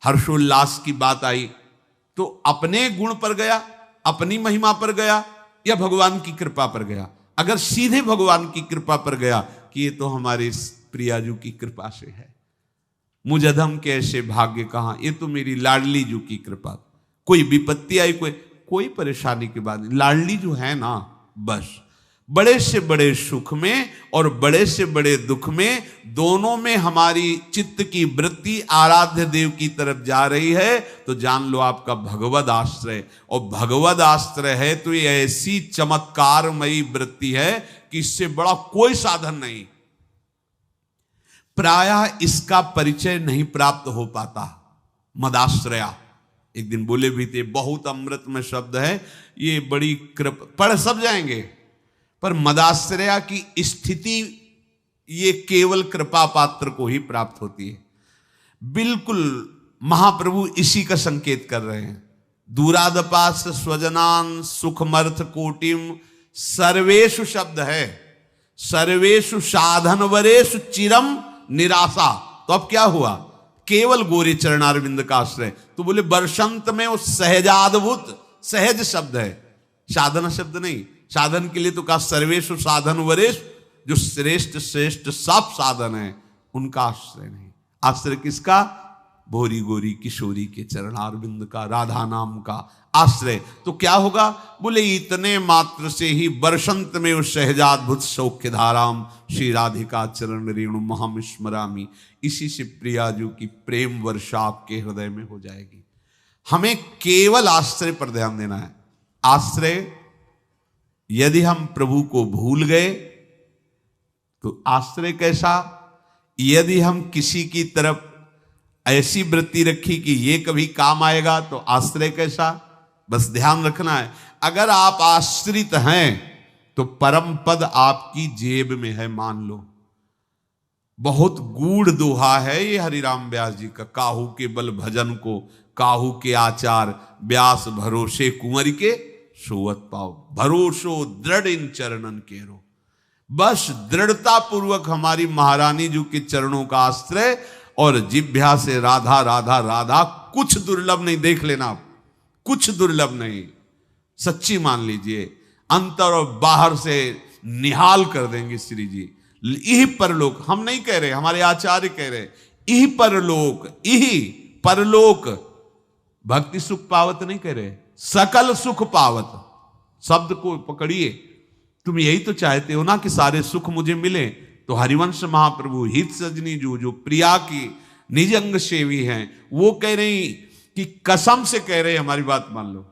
हर्षोल्लास की बात आई तो अपने गुण पर गया, अपनी महिमा पर गया या भगवान की कृपा पर गया? अगर सीधे भगवान की कृपा पर गया कि ये तो हमारे प्रियाजू की कृपा से है, मुझ अधम के ऐसे भाग्य कहां, ये तो मेरी लाडली जू की कृपा। कोई विपत्ति आई, कोई परेशानी की बात नहीं, लाडली जो है ना, बस बड़े से बड़े सुख में और बड़े से बड़े दुख में, दोनों में हमारी चित्त की वृत्ति आराध्य देव की तरफ जा रही है, तो जान लो आपका भगवद आश्रय। और भगवद आश्रय है तो ये ऐसी चमत्कारमयी वृत्ति है कि इससे बड़ा कोई साधन नहीं। प्रायः इसका परिचय नहीं प्राप्त हो पाता। मदाश्रया एक दिन बोले भी थे, बहुत अमृत में शब्द है ये, बड़ी कृपा, पढ़ सब जाएंगे, पर मदाश्रया की स्थिति ये केवल कृपा पात्र को ही प्राप्त होती है। बिल्कुल महाप्रभु इसी का संकेत कर रहे हैं। दूरादपास स्वजनान सुखमर्थ कोटिम, सर्वेषु शब्द है, सर्वेषु साधन वरेषु चिरम निराशा। तो अब क्या हुआ? केवल गोरे चरणारविंद का आश्रय। तो बोले वर्षंत में वो सहजाद्भुत, सहज शब्द है, साधन शब्द नहीं। साधन के लिए तो कहा सर्वेषु साधन वरेश, जो श्रेष्ठ श्रेष्ठ सब साधन है उनका आश्रय नहीं। आश्रय किसका? भोरी गोरी किशोरी के चरणारविंद का, राधा नाम का आश्रय। तो क्या होगा? बोले इतने मात्र से ही वर्षंत में उस सहजाद्भुत सौख्य धाराम श्री राधिका चरण रेणु महम स्मरामी, इसी से प्रियाजू की प्रेम वर्षा आपके हृदय में हो जाएगी। हमें केवल आश्रय पर ध्यान देना है। आश्रय यदि हम प्रभु को भूल गए तो आश्रय कैसा? यदि हम किसी की तरफ ऐसी वृत्ति रखी कि ये कभी काम आएगा तो आश्रय कैसा? बस ध्यान रखना है, अगर आप आश्रित हैं तो परम पद आपकी जेब में है, मान लो। बहुत गूढ़ दोहा है ये हरिराम व्यास जी का, काहू के बल भजन को काहू के आचार, व्यास भरोसे कुंवर के सोवत पाओ, भरोसो दृढ़ इन चरणन केरो। बस दृढ़ता पूर्वक हमारी महारानी जी के चरणों का आश्रय, और जिभ्या से राधा राधा राधा, कुछ दुर्लभ नहीं, देख लेना आप, कुछ दुर्लभ नहीं, सच्ची मान लीजिए, अंतर और बाहर से निहाल कर देंगे श्री जी। यही परलोक, हम नहीं कह रहे, हमारे आचार्य कह रहे, यही परलोक, यही परलोक, भक्ति सुख पावत नहीं कह रहे, सकल सुख पावत शब्द को पकड़िए। तुम यही तो चाहते हो ना कि सारे सुख मुझे मिले। तो हरिवंश महाप्रभु हित सजनी जो प्रिया की निज अंग सेवी हैं, वो कह रही कि कसम से कह रहे, हमारी बात मान लो।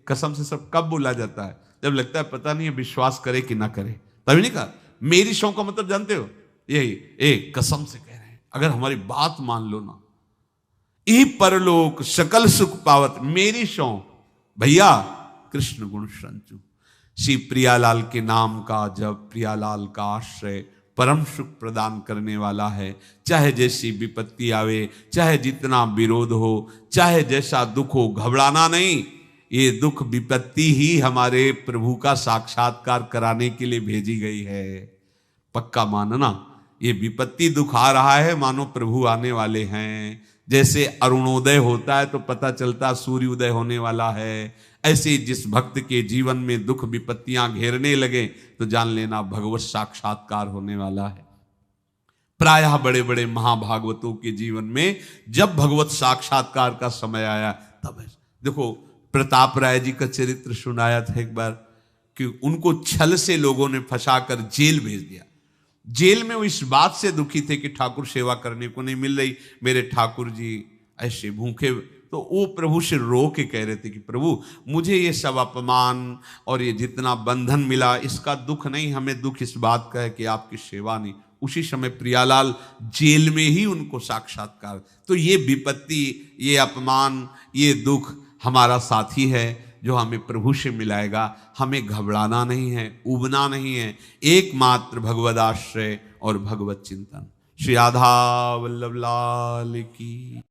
कसम से सब कब बोला जाता है? जब लगता है पता नहीं है विश्वास करे कि ना करे, तभी नहीं कहा। मेरी शौ का मतलब जानते हो? यही कसम से कह रहे हैं, अगर हमारी बात मान लो ना, ई परलोक सकल सुख पावत, मेरी शौ भैया कृष्ण गुण संचु। श्री प्रियालाल के नाम का जब, प्रियालाल का आश्रय परम सुख प्रदान करने वाला है। चाहे जैसी विपत्ति आवे, चाहे जितना विरोध हो, चाहे जैसा दुख हो, घबराना नहीं। ये दुख विपत्ति ही हमारे प्रभु का साक्षात्कार कराने के लिए भेजी गई है, पक्का मानना। ये विपत्ति दुख आ रहा है, मानो प्रभु आने वाले हैं। जैसे अरुणोदय होता है तो पता चलता सूर्योदय होने वाला है, ऐसे जिस भक्त के जीवन में दुख विपत्तियां घेरने लगे तो जान लेना भगवत साक्षात्कार होने वाला है। प्रायः बड़े बड़े महाभागवतों के जीवन में जब भगवत साक्षात्कार का समय आया तब देखो, प्रताप राय जी का चरित्र सुनाया था एक बार कि उनको छल से लोगों ने फंसाकर जेल भेज दिया। जेल में वो इस बात से दुखी थे कि ठाकुर सेवा करने को नहीं मिल रही, मेरे ठाकुर जी ऐसे भूखे। तो वो प्रभु से रो के कह रहे थे कि प्रभु मुझे ये सब अपमान और ये जितना बंधन मिला इसका दुख नहीं, हमें दुख इस बात का है कि आपकी सेवा नहीं। उसी समय प्रियालाल जेल में ही उनको साक्षात्कार। तो ये विपत्ति, ये अपमान, ये दुख हमारा साथी है जो हमें प्रभु से मिलाएगा। हमें घबराना नहीं है, उबना नहीं है, एकमात्र भगवदाश्रय और भगवत चिंतन। श्री राधा वल्लभ लाल की।